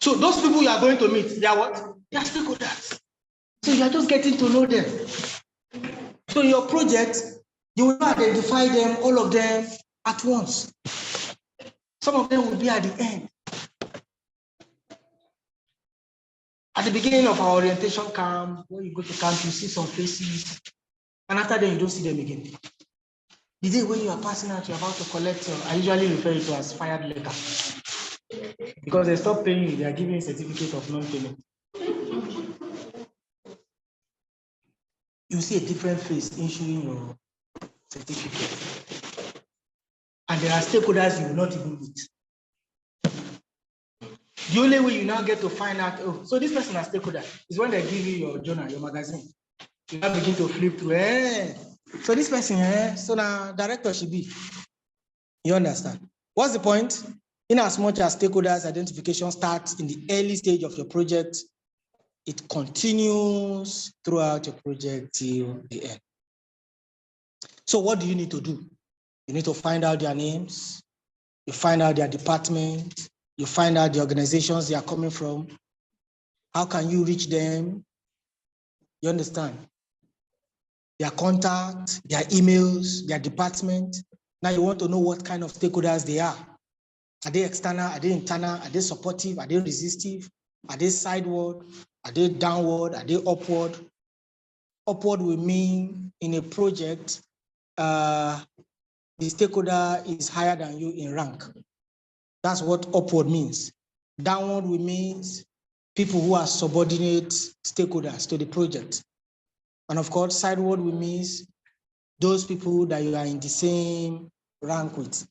So those people you are going to meet, they are what? They are stakeholders. So you are just getting to know them. So in your project, you will identify them, all of them at once. Some of them will be at the end. At the beginning of our orientation camp, when you go to camp, you see some faces, and after that, you don't see them again. The day when you are passing out, you're about to collect, I usually refer it to as fired letter. Because they stop paying you, they are giving you a certificate of non-payment. You see a different face issuing your certificate. And there are stakeholders you will not even meet. The only way you now get to find out, oh, so this person is a stakeholder, is when they give you your journal, your magazine. You now begin to flip through, so this person, so now director should be. You understand? What's the point? In as much as stakeholders identification starts in the early stage of your project, it continues throughout your project till the end. So what do you need to do? You need to find out their names, you find out their department, you find out the organizations they are coming from. How can you reach them? You understand? Their contact, their emails, their department. Now you want to know what kind of stakeholders they are. Are they external? Are they internal? Are they supportive? Are they resistive? Are they sideward? Are they downward? Are they upward? Upward will mean in a project, the stakeholder is higher than you in rank. That's what upward means. Downward will means people who are subordinate stakeholders to the project. And of course, sideward will means those people that you are in the same rank with.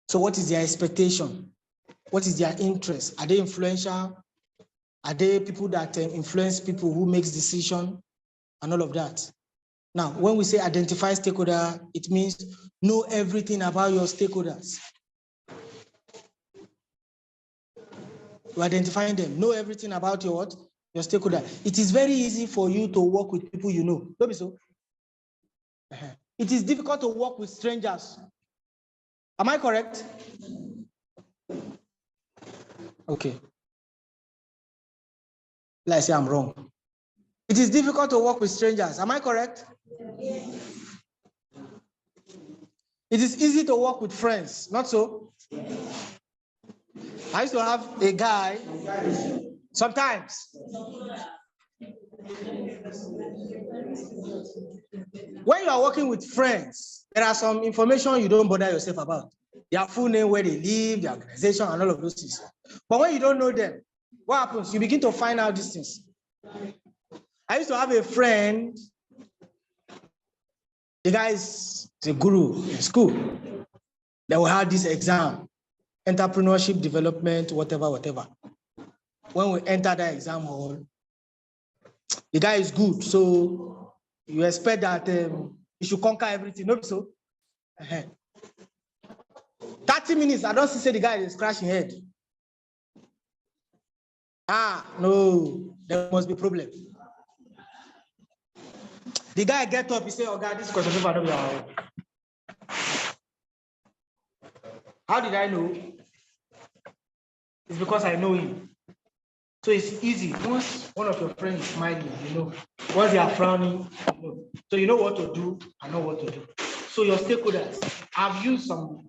So what is their expectation? What is their interest? Are they influential? Are they people that influence people who makes decisions and all of that? Now, when we say identify stakeholder, it means know everything about your stakeholders. You identifying them, know everything about your what? Your stakeholder. It is very easy for you to work with people you know. Don't be so. It is difficult to work with strangers. Am I correct? Okay. Let's say I'm wrong. It is difficult to work with strangers. Am I correct? Yes. It is easy to work with friends, not so? I used to have a guy, sometimes. When you are working with friends, there are some information you don't bother yourself about. Their full name, where they live, their organization, and all of those things. But when you don't know them, what happens? You begin to find out these things. I used to have a friend, the guy is a guru in school. They will have this exam, entrepreneurship development, whatever. When we enter the exam hall, the guy is good, so you expect that he should conquer everything. No, so 30 minutes, I don't see the guy is crashing head. No, there must be a problem. The guy get up, he say, "Oh God, this question paper don't be our own." How did I know? It's because I know him. So it's easy. Once one of your friends is smiling, you know. Once they are frowning, you know. So you know what to do, I know what to do. So your stakeholders, I've used some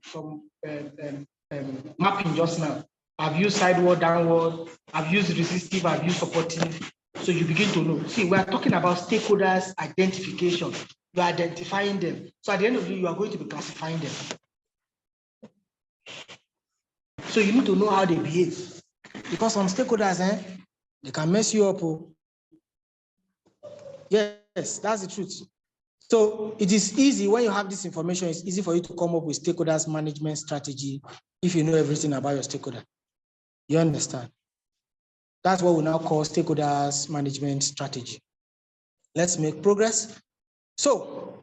mapping just now. I've used sideward, downward, I've used resistive, I've used supportive. So you begin to know. See, we are talking about stakeholders identification. You are identifying them. So at the end of the day, you are going to be classifying them. So you need to know how they behave. Because some stakeholders, they can mess you up. Yes, that's the truth. So it is easy when you have this information, it's easy for you to come up with stakeholders management strategy if you know everything about your stakeholder. You understand? That's what we now call stakeholders management strategy. Let's make progress. So,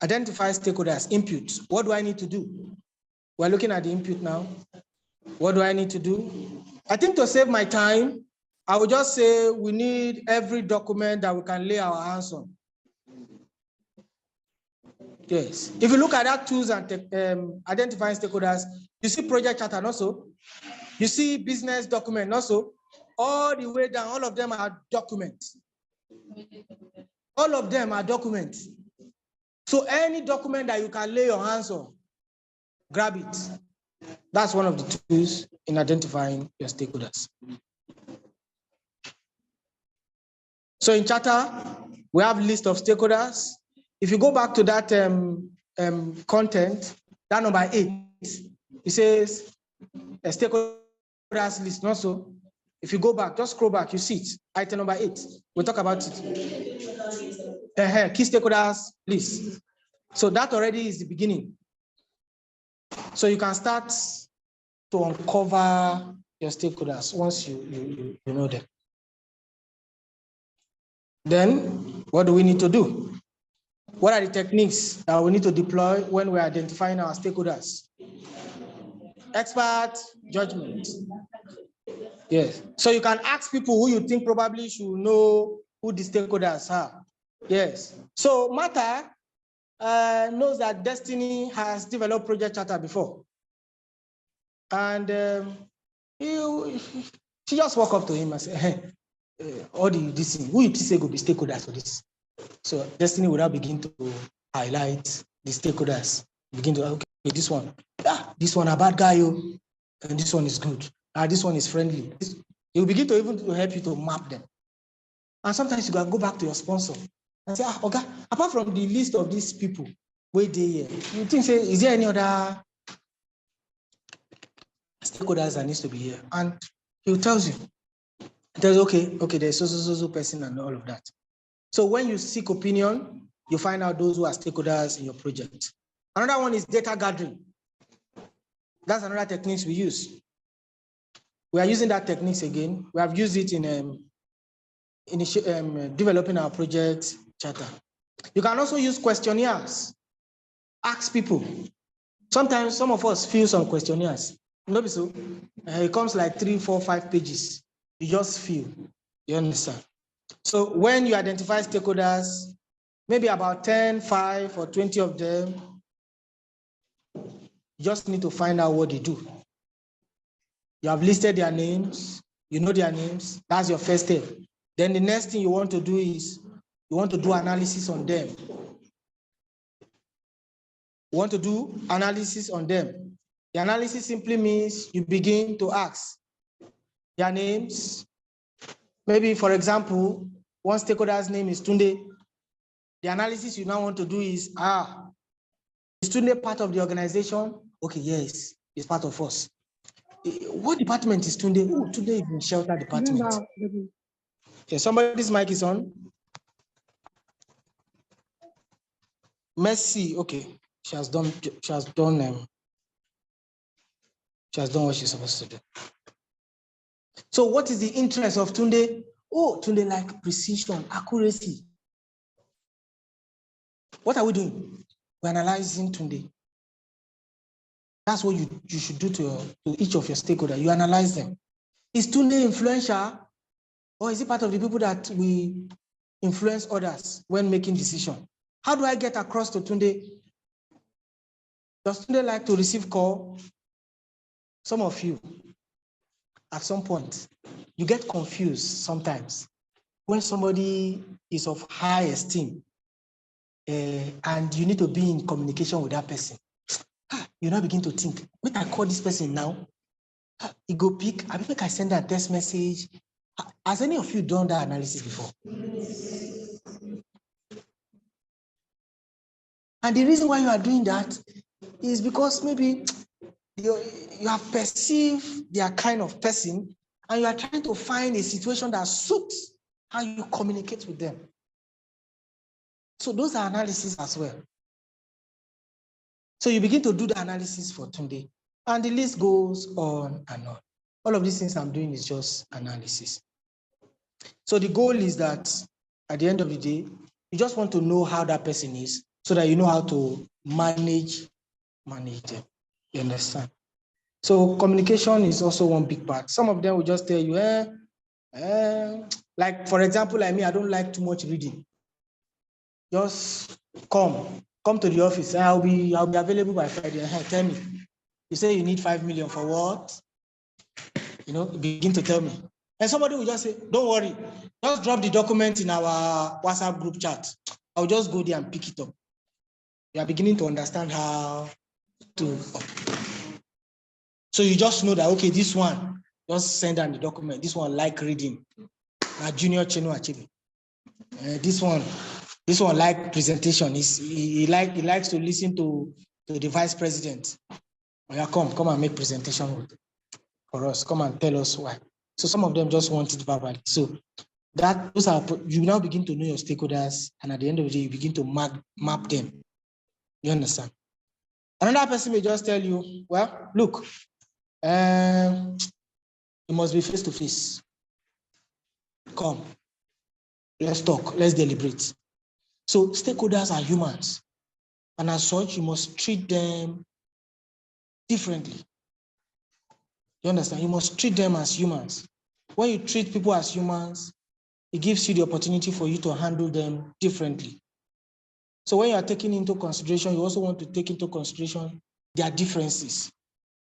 identify stakeholders, input. What do I need to do? We're looking at the input now. What do I need to do? I think to save my time, I will just say we need every document that we can lay our hands on. Yes. If you look at that tools and identifying stakeholders, you see project charter also. You see business document also. All the way down, all of them are documents. All of them are documents. So any document that you can lay your hands on, grab it. That's one of the tools in identifying your stakeholders. So in charter, we have a list of stakeholders. If you go back to that content, that number 8, it says a stakeholders list. Also, if you go back, just scroll back, you see it. Item number 8. We'll talk about it. Key stakeholders list. So that already is the beginning. So you can start to uncover your stakeholders once you know them. Then, what do we need to do? What are the techniques that we need to deploy when we're identifying our stakeholders? Expert judgment. Yes. So you can ask people who you think probably should know who the stakeholders are. Yes. So Martha knows that Destiny has developed Project Charter before. And she just walked up to him and said, "Hey, all this thing, who you say will be stakeholders for this?" So Destiny will now begin to highlight the stakeholders. Begin to, okay, this one, this one a bad guy, and this one is good. This one is friendly. He will begin to even to help you to map them. And sometimes you can go back to your sponsor and say, okay, apart from the list of these people, where they here, you think, say, is there any other stakeholders that needs to be here? And he tells you, okay, there's so person and all of that. So when you seek opinion, you find out those who are stakeholders in your project. Another one is data gathering. That's another technique we use. We are using that techniques again. We have used it in developing our project charter. You can also use questionnaires. Ask people. Sometimes some of us fill some questionnaires. No, so it comes like 3, 4, 5 pages. You just feel. You understand? So when you identify stakeholders, maybe about 10, 5, or 20 of them, you just need to find out what they do. You have listed their names, you know their names, that's your first step. Then the next thing you want to do is, you want to do analysis on them. You want to do analysis on them. The analysis simply means you begin to ask their names. Maybe, for example, one stakeholder's name is Tunde. The analysis you now want to do is, is Tunde part of the organization? Okay, yes, he's part of us. What department is Tunde? Oh, Tunde is in shelter department. Okay, somebody's mic is on. Mercy, okay, she has done what she's supposed to do. So what is the interest of Tunde? Oh, Tunde like precision, accuracy. What are we doing? We're analyzing Tunde. That's what you should do to each of your stakeholders. You analyze them. Is Tunde influential, or is he part of the people that we influence others when making decisions? How do I get across to Tunde? Does Tunde like to receive call? Some of you, at some point, you get confused sometimes when somebody is of high esteem and you need to be in communication with that person. You now begin to think, when I call this person now, he go pick, I think I send a text message. Has any of you done that analysis before? And the reason why you are doing that is because maybe you have perceived their kind of person and you are trying to find a situation that suits how you communicate with them. So those are analysis as well. So you begin to do the analysis for Tunde, and the list goes on and on. All of these things I'm doing is just analysis. So the goal is that at the end of the day, you just want to know how that person is so that you know how to manage them. You understand? So communication is also one big part. Some of them will just tell you, like for example, like me, I don't like too much reading. Just come to the office. I'll be available by Friday. Tell me. You say you need 5 million for what? You know, begin to tell me. And somebody will just say, don't worry, just drop the document in our WhatsApp group chat. I'll just go there and pick it up. You are beginning to understand how to. So you just know that, okay, this one, just send down the document. This one like reading. Junior Cheno Achebe. This one like presentation. He likes to listen to the vice president. Yeah, come and make presentation for us. Come and tell us why. So some of them just want it verbally. So you now begin to know your stakeholders, and at the end of the day, you begin to map them. You understand? Another person may just tell you, well, look, it must be face to face. Come, let's talk, let's deliberate. So stakeholders are humans, and as such, you must treat them differently. You understand? You must treat them as humans. When you treat people as humans, it gives you the opportunity for you to handle them differently. So when you are taking into consideration, you also want to take into consideration their differences.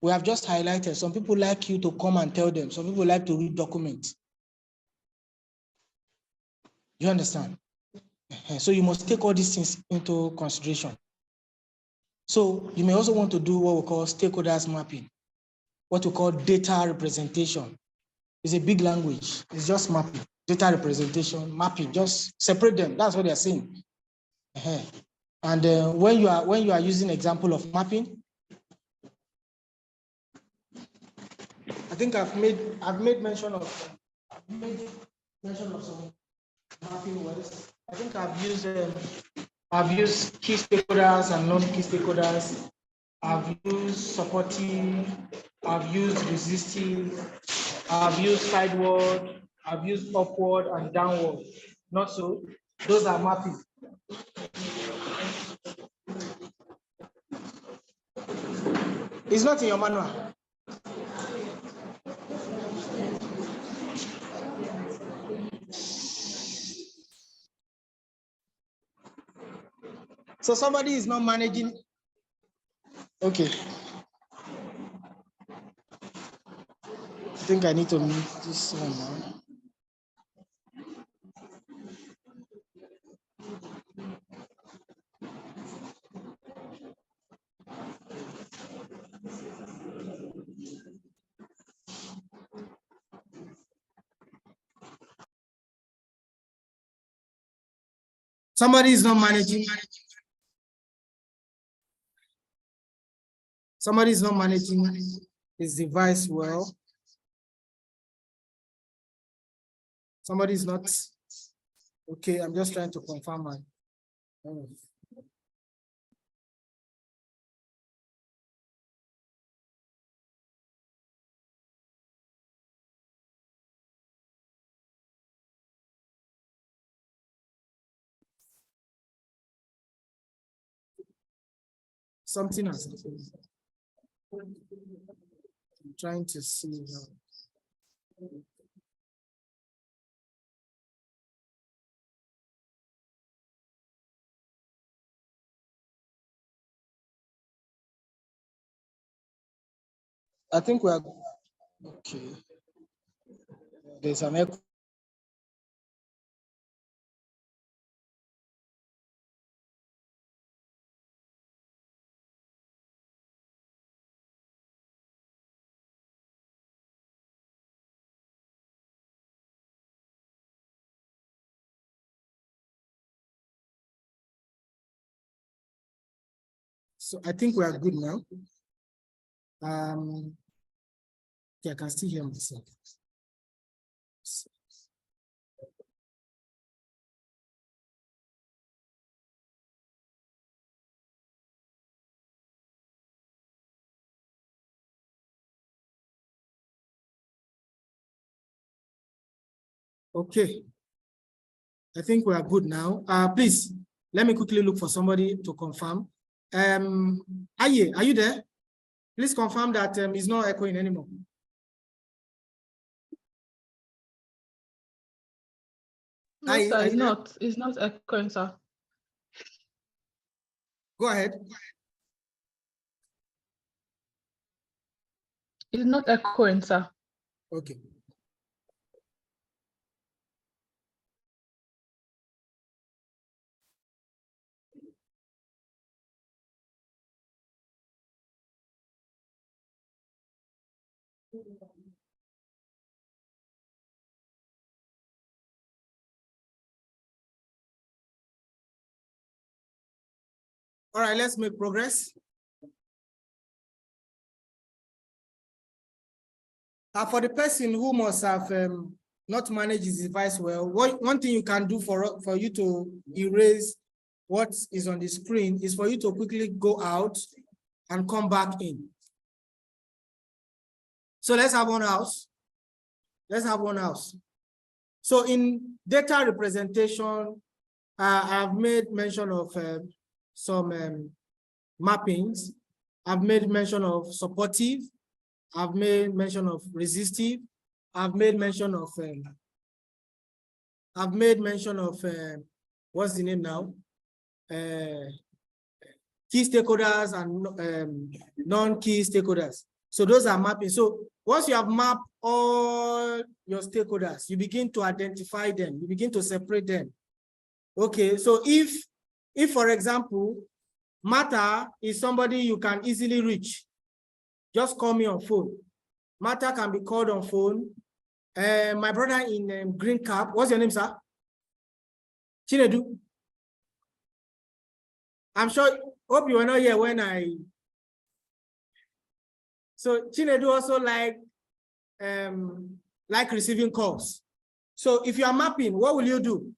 We have just highlighted, some people like you to come and tell them. Some people like to read documents. You understand? So you must take all these things into consideration. So you may also want to do what we call stakeholders mapping, what we call data representation. It's a big language. It's just mapping, data representation, mapping, just separate them. That's what they're saying. And when you are using example of mapping, I think I've made mention of some mapping words. I think I've used key stakeholders and non-key stakeholders. I've used supporting, I've used resisting, I've used sideward, I've used upward and downward. Not so, those are mapping. It's not in your manual. So somebody is not managing. Okay. I think I need to mute this one now. Somebody is not managing. Somebody is not managing his device well. Somebody is not. Okay, I'm just trying to confirm my. Something has happened. I'm trying to see now. I think we're okay. There's an echo. So I think we are good now. Yeah, I can still hear myself. Okay. I think we are good now. Please, let me quickly look for somebody to confirm. Aye, are you there? Please confirm that it's not echoing anymore. No, Aye, sir, it's not echoing, sir. Go ahead. It's not echoing, sir. Okay. All right, let's make progress. For the person who must have not managed his device well, one thing you can do for you to erase what is on the screen is for you to quickly go out and come back in. So let's have one house. Let's have one house. So in data representation, I've made mention of some mappings. I've made mention of supportive. I've made mention of resistive. I've made mention of what's the name now? Key stakeholders and non-key stakeholders. So those are mapping. So once you have mapped all your stakeholders, you begin to identify them. You begin to separate them. Okay, so if for example, Martha is somebody you can easily reach, just call me on phone. Martha can be called on phone. My brother in green cap, what's your name, sir? Chinedu. I'm sure, hope you were not here when so Chinedu also like receiving calls. So if you are mapping, what will you do?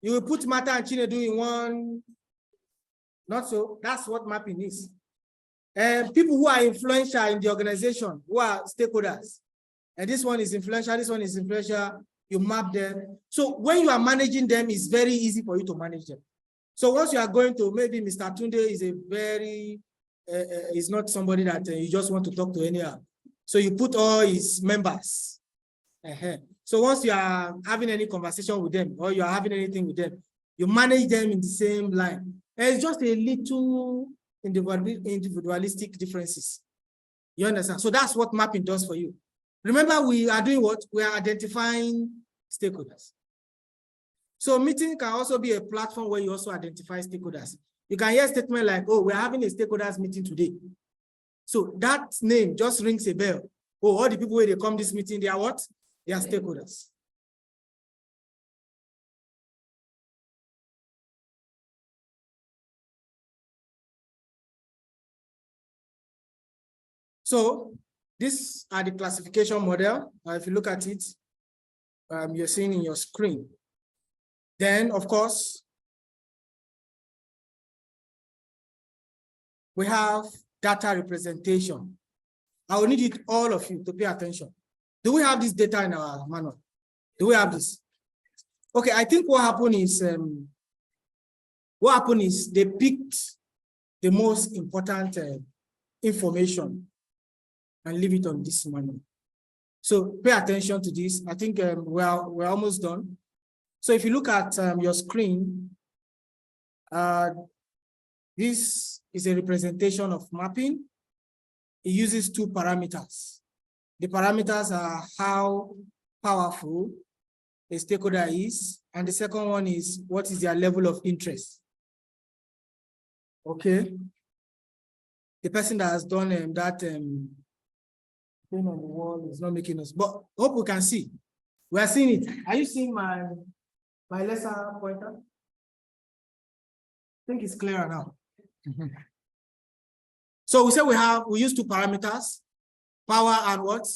You will put Martha and Chinedu in one, not so, that's what mapping is. People who are influential in the organization, who are stakeholders, and this one is influential, this one is influential, you map them. So when you are managing them, it's very easy for you to manage them. So once you are going to, maybe Mr. Tunde is a very, is not somebody that you just want to talk to anyhow. So you put all his members. So once you are having any conversation with them or you are having anything with them, you manage them in the same line. It's just a little individualistic differences. You understand? So that's what mapping does for you. Remember, we are doing what? We are identifying stakeholders. So meeting can also be a platform where you also identify stakeholders. You can hear a statement like, oh, we're having a stakeholders meeting today. So that name just rings a bell. Oh, all the people where they come this meeting, they are what? They are stakeholders. So these are the classification model. If you look at it, you're seeing in your screen. Then, of course, we have data representation. I will need it, all of you, to pay attention. Do we have this data in our manual? Do we have this? Okay, I think what happened is they picked the most important information and leave it on this manual. So pay attention to this. I think we're almost done. So if you look at your screen, this is a representation of mapping. It uses two parameters. The parameters are how powerful a stakeholder is, and the second one is what is their level of interest. Okay. The person that has done that thing on the wall is not making us, but hope we can see. We are seeing it. Are you seeing my lesser pointer? I think it's clearer now. So we say we use two parameters, power and what?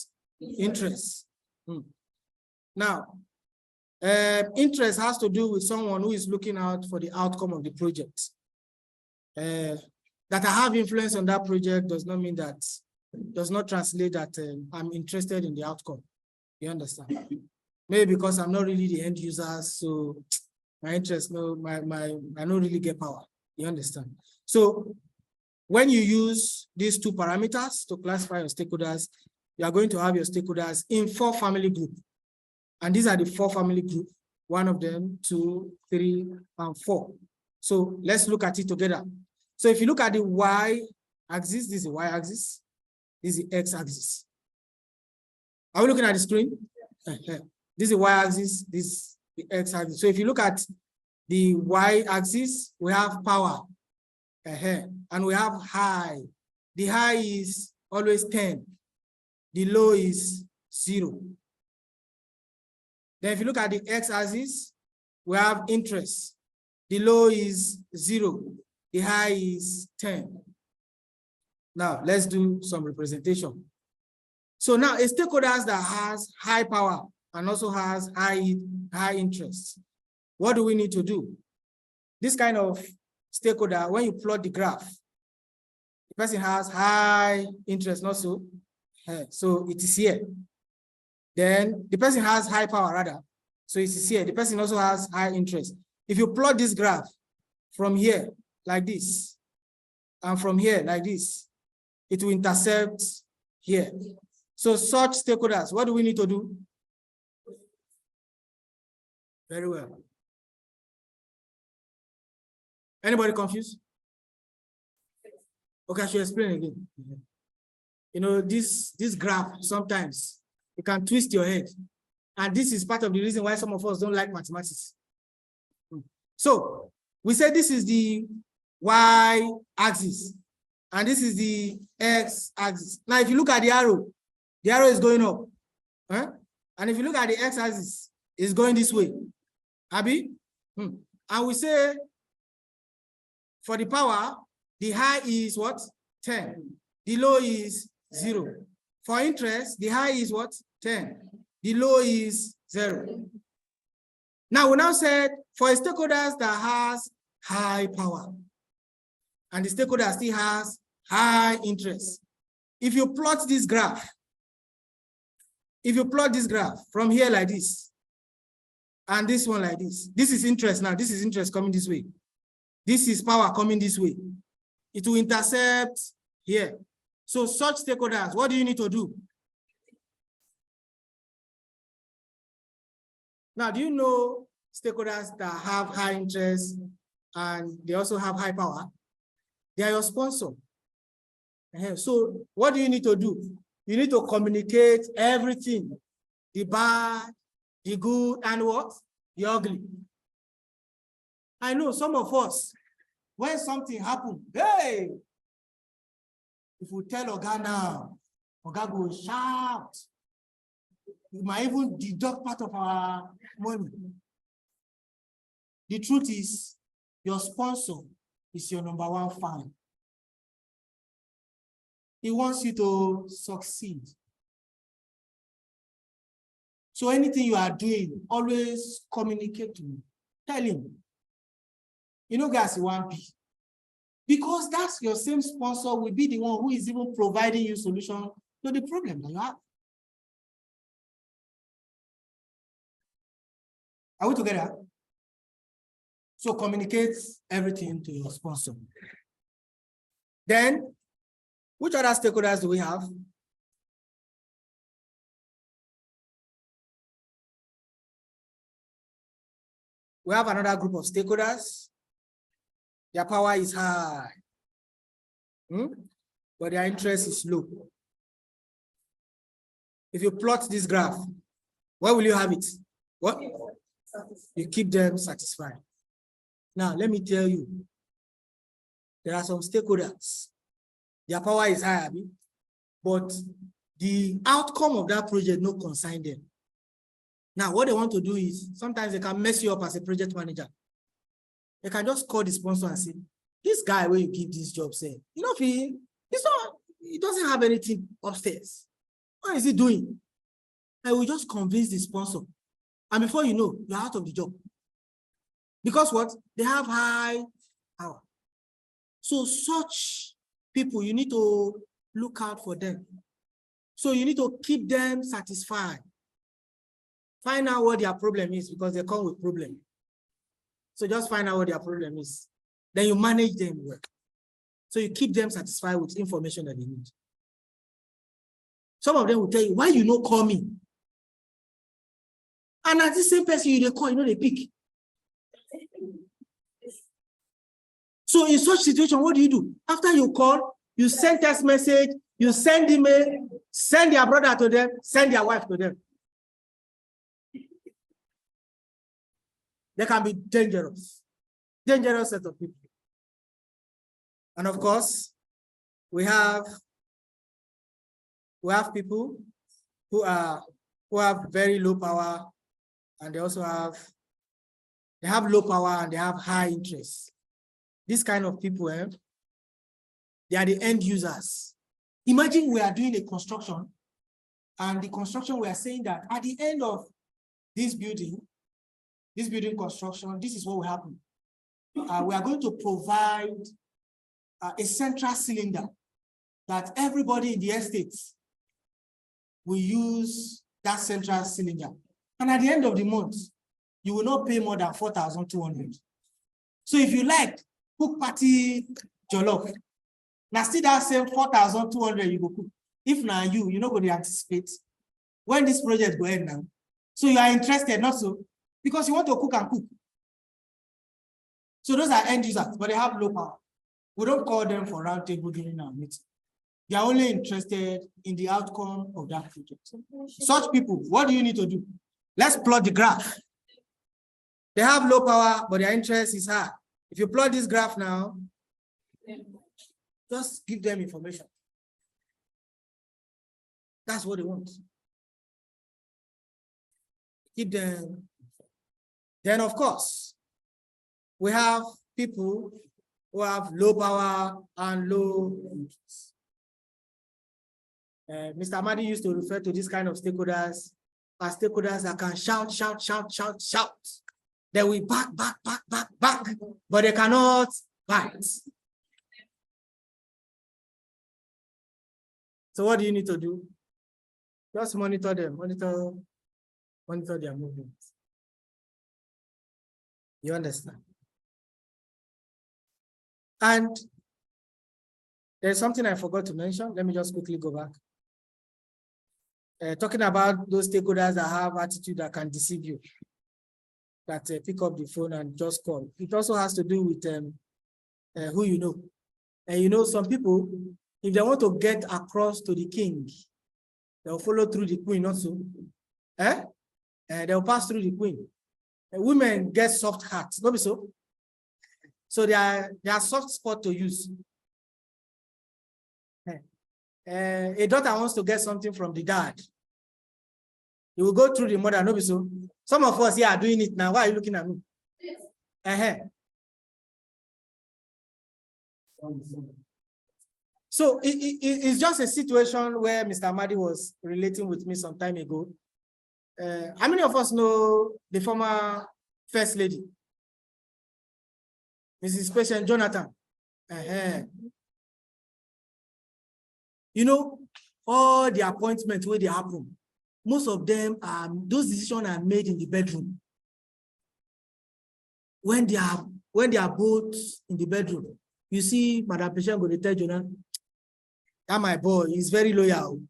Interest. Now, interest has to do with someone who is looking out for the outcome of the project. That I have influence on that project does not mean that, does not translate that I'm interested in the outcome. You understand? Maybe because I'm not really the end user, so my interest, I don't really get power. You understand? So when you use these two parameters to classify your stakeholders, you are going to have your stakeholders in 4 family groups. And these are the 4 family groups, one of them, 2, 3, and 4. So let's look at it together. So if you look at the y-axis, this is the y-axis, this is the x-axis. Are we looking at the screen? This is the y-axis, this is the x-axis. So if you look at the y-axis, we have power, and we have high. The high is always 10. The low is 0. Then if you look at the x-axis, we have interest. The low is 0. The high is 10. Now, let's do some representation. So now, a stakeholder that has high power and also has high interest, what do we need to do? This kind of stakeholder, when you plot the graph, the person has high interest, not so. So it is here. Then the person has high power, rather. So it is here. The person also has high interest. If you plot this graph from here, like this, and from here, like this, it will intercept here. So such stakeholders, what do we need to do? Very well. Anybody confused? Okay, I should explain again. You know, this graph, sometimes you can twist your head. And this is part of the reason why some of us don't like mathematics. So we say this is the y-axis, and this is the x-axis. Now, if you look at the arrow is going up. And if you look at the x-axis, it's going this way. Abi? And we say, for the power, the high is what? 10. The low is 0. For interest, the high is what? 10. The low is 0. Now, we now said, for a stakeholder that has high power, and the stakeholder still has high interest. If you plot this graph, from here like this, and this one like this is interest now, this is interest coming this way. This is power coming this way. It will intercept here. So such stakeholders, what do you need to do? Now, do you know stakeholders that have high interest and they also have high power, they are your sponsor. So what do you need to do? You need to communicate everything, the bad, the good, and what? The ugly. I know some of us, when something happens, hey, if we tell Oga now, Oga will shout. We might even deduct part of our money. The truth is, your sponsor is your #1 fan. He wants you to succeed. So anything you are doing, always communicate to him. Tell him, you know, guys, you want P. Because that's your same sponsor will be the one who is even providing you solution to the problem that you have. Are we together? So communicate everything to your sponsor. Then, which other stakeholders do we have? We have another group of stakeholders. Their power is high, but their interest is low. If you plot this graph, where will you have it? What? You keep them satisfied. Now, let me tell you, there are some stakeholders. Their power is high, but the outcome of that project no concern them. Now, what they want to do is, sometimes they can mess you up as a project manager. They can just call the sponsor and say, this guy where you give this job, say, you know, he doesn't have anything upstairs. What is he doing? I will just convince the sponsor. And before you know, you're out of the job. Because what? They have high power. So such people, you need to look out for them. So you need to keep them satisfied. Find out what their problem is, because they come with problem. So just find out what their problem is. Then you manage them well. So you keep them satisfied with information that they need. Some of them will tell you, why you not call me? And at the same person you call, you know, they pick. So in such situation, what do? After you call, you send text message, you send email, send their brother to them, send their wife to them. They can be dangerous set of people. And of course, we have people who have very low power, and they also have low power and they have high interest. This kind of people, they are the end users. Imagine we are doing a construction, and the construction, we are saying that at the end of this building construction, this is what will happen. We are going to provide a central cylinder that everybody in the estates will use that central cylinder. And at the end of the month, you will not pay more than 4,200. So if you like, cook party jollof. Now still that same 4,200 you go cook. If now you're not going to anticipate when this project go end now. So you are interested, not so, because you want to cook and cook. So those are end users, but they have low power. We don't call them for round table during our meeting. They are only interested in the outcome of that project. Such people, what do you need to do? Let's plot the graph. They have low power, but their interest is high. If you plot this graph now, just give them information. That's what they want. Keep them. Then, of course, we have people who have low power and low interest. Mr. Amadi used to refer to this kind of stakeholders as stakeholders that can shout, shout, shout, shout, shout. They will back, but they cannot bite. So what do you need to do? Just monitor them, monitor their movements. You understand? And there's something I forgot to mention. Let me just quickly go back. Talking about those stakeholders that have attitude that can deceive you. that pick up the phone and just call. It also has to do with who you know. And you know, some people, if they want to get across to the king, they'll follow through the queen also. They'll pass through the queen. Women get soft hearts, not so. So they are soft spot to use. A daughter wants to get something from the dad. You will go through the mother, no be so. Some of us here are doing it now. Why are you looking at me? So it's just a situation where Mr. Amadi was relating with me some time ago. How many of us know the former First Lady, Mrs. Patient Jonathan? You know, all the appointments where they happen, most of them are, those decisions are made in the bedroom. When they are both in the bedroom, you see, Madam Patient go to tell Jonathan, that my boy is very loyal.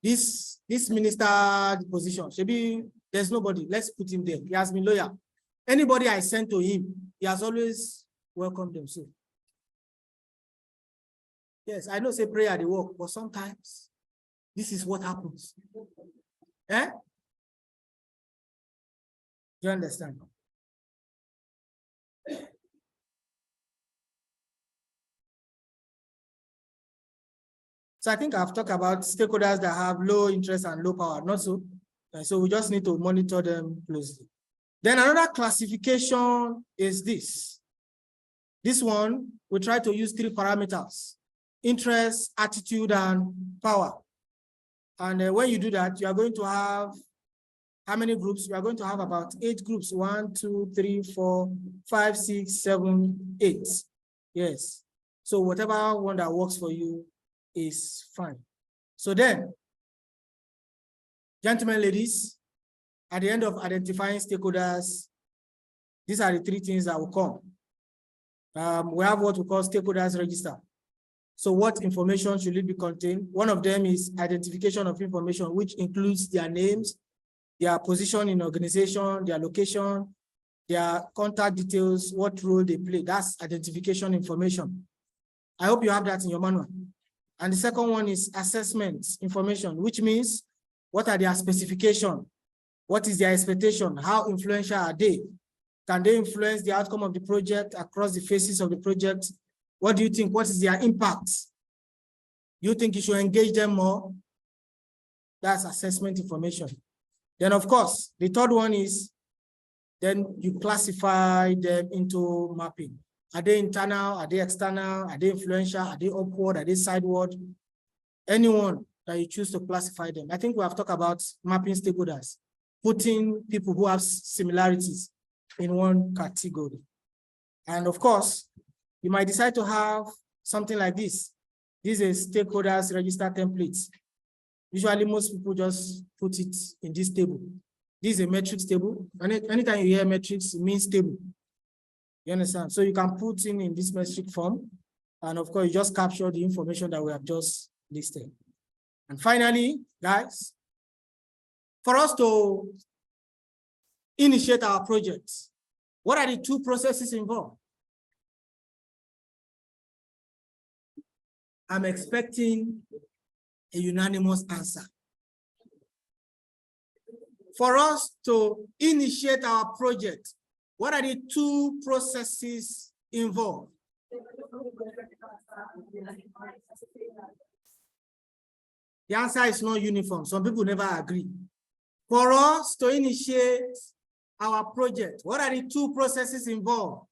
This minister position, maybe there's nobody, let's put him there. He has been loyal. Anybody I send to him, he has always welcomed them. So, yes, I know say prayer they work, but sometimes this is what happens. Do you understand? So I think I've talked about stakeholders that have low interest and low power, not so. So we just need to monitor them closely. Then another classification is this. This one, we try to use 3 parameters: interest, attitude, and power. And when you do that, you are going to have how many groups? You are going to have about 8 groups. 1, 2, 3, 4, 5, 6, 7, 8. Yes. So whatever one that works for you is fine. So then, gentlemen, ladies, at the end of identifying stakeholders, these are the 3 things that will come. We have what we call stakeholders register. So what information should it be contained? One of them is identification of information, which includes their names, their position in organization, their location, their contact details, what role they play. That's identification information. I hope you have that in your manual. And the second one is assessment information, which means what are their specifications? What is their expectation? How influential are they? Can they influence the outcome of the project across the phases of the project? What do you think? What is their impact? You think you should engage them more? That's assessment information. Then, of course, the third one is then you classify them into mapping. Are they internal? Are they external? Are they influential? Are they upward? Are they sideward? Anyone that you choose to classify them. I think we have talked about mapping stakeholders, putting people who have similarities in one category. And of course, you might decide to have something like this. This is stakeholders register templates. Usually most people just put it in this table. This is a metrics table. And anytime you hear metrics, it means table. You understand? So you can put in this metric form. And of course, you just capture the information that we have just listed. And finally, guys, for us to initiate our project, what are the 2 processes involved? I'm expecting a unanimous answer. For us to initiate our project, what are the 2 processes involved? The answer is not uniform. Some people never agree. For us to initiate our project, what are the 2 processes involved?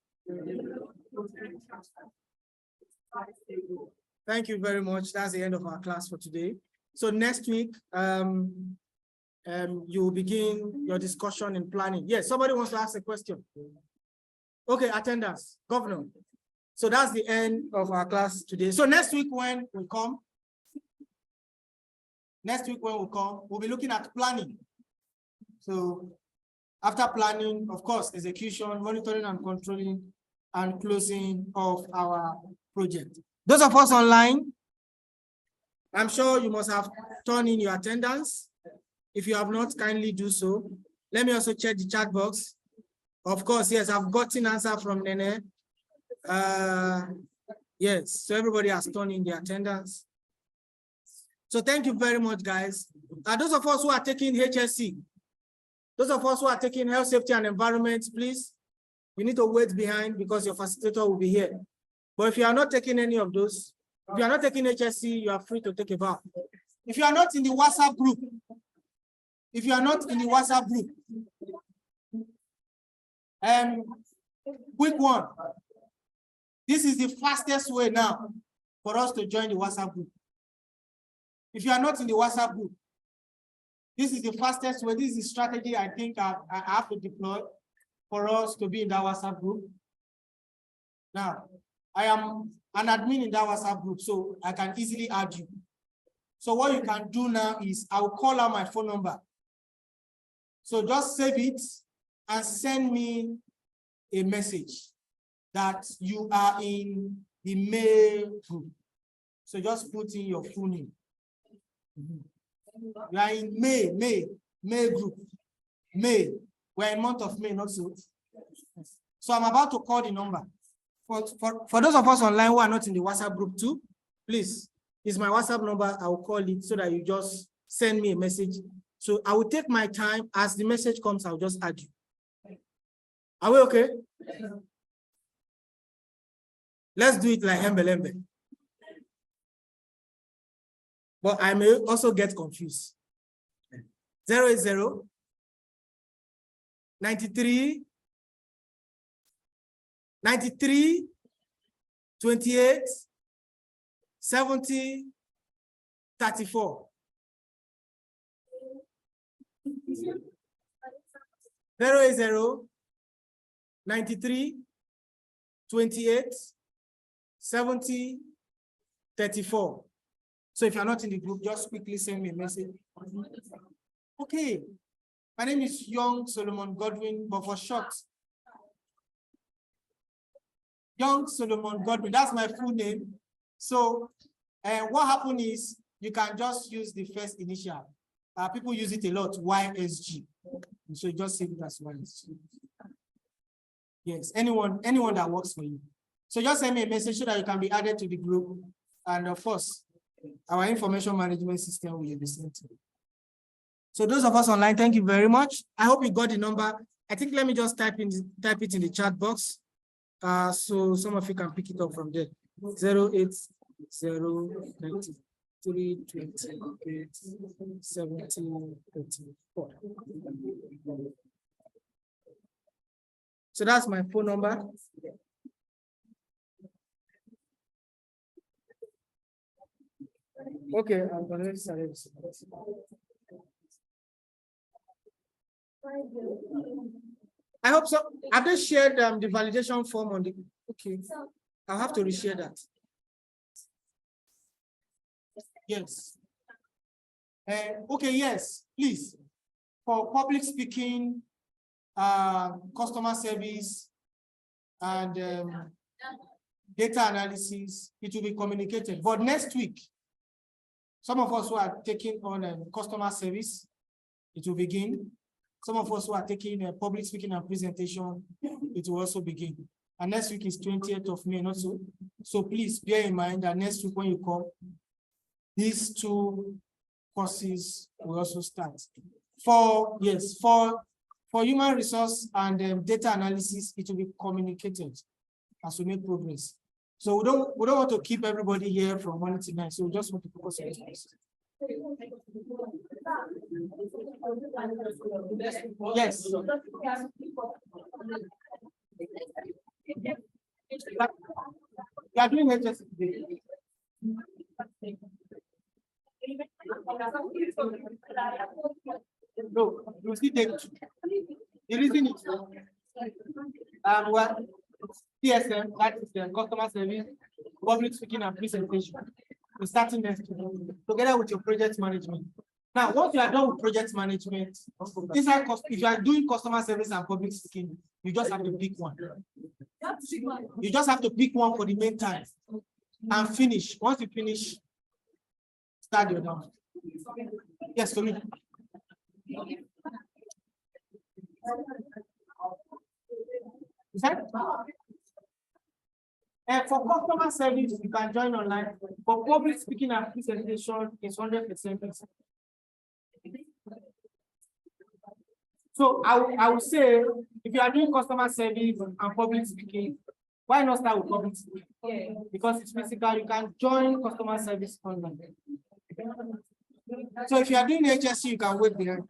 Thank you very much. That's the end of our class for today. So next week, you will begin your discussion and planning. Yes, somebody wants to ask a question. Okay, attendance, Governor. So that's the end of our class today. So next week when we come, we'll be looking at planning. So after planning, of course, execution, monitoring and controlling, and closing of our project. Those of us online, I'm sure you must have turned in your attendance. If you have not, kindly do so. Let me also check the chat box. Of course, yes, I've gotten answer from Nene. Yes, so everybody has turned in their attendance. So thank you very much, guys. Those of us who are taking HSC, those of us who are taking health, safety, and environment, please, you need to wait behind because your facilitator will be here. But if you are not taking any of those, if you are not taking HSC, you are free to take a vow. If you are not in the WhatsApp group, quick one. This is the fastest way now for us to join the WhatsApp group. If you are not in the WhatsApp group, this is the fastest way. This is the strategy I think I have to deploy for us to be in that WhatsApp group. Now, I am an admin in that WhatsApp group, so I can easily add you. So what you can do now is I'll call out my phone number. So just save it and send me a message that you are in the mail group. So just put in your full name. You are in May group. May. We're in month of May, not so. So I'm about to call the number. For those of us online who are not in the WhatsApp group too, please, it's my WhatsApp number. I will call it so that you just send me a message. So I will take my time. As the message comes, I'll just add you. Are we okay? Let's do it like Hembe. But I may also get confused. 080 93 28 70 34. 080 93 28 70 34. So if you're not in the group, just quickly send me a message. Okay. My name is Young Solomon Godwin, but for short, Young Solomon Godwin, that's my full name. So what happened is you can just use the first initial. People use it a lot, YSG. So just save it as YSG. Yes, anyone that works for you. So just send me a message so that you can be added to the group. And of course, our information management system will be sent to you. So those of us online, thank you very much. I hope you got the number. I think let me just type it in the chat box. So some of you can pick it up from there. 080 93 28 70 34. So that's my phone number. Okay, I'm going to start it. I hope so. Have they shared the validation form on the? Okay, I'll have to reshare that. Yes. Okay, yes, please. For public speaking, customer service, and data analysis, it will be communicated. But next week, some of us who are taking on customer service, it will begin. Some of us who are taking public speaking and presentation, it will also begin. And next week is 20th of May, not so. So please bear in mind that next week when you come, these two courses will also start. For human resource and data analysis, it will be communicated as we make progress. So we don't want to keep everybody here from morning to night. So we just want to focus on this. Yes. You are doing HSC today. No, you see the reason is what CSM, that is the customer service, public speaking and presentation. We're starting next week together with your project management. Now, once you are done with project management, if you are doing customer service and public speaking, you just have to pick one. You just have to pick one for the main time and finish. Once you finish, start your down. Yes, to me. Is that? For customer service, you can join online. For public speaking and presentation, it's 100%. So I would say, if you are doing customer service and public speaking, why not start with public speaking? Because it's physical, you can join customer service online. So if you are doing HSC, you can wait behind.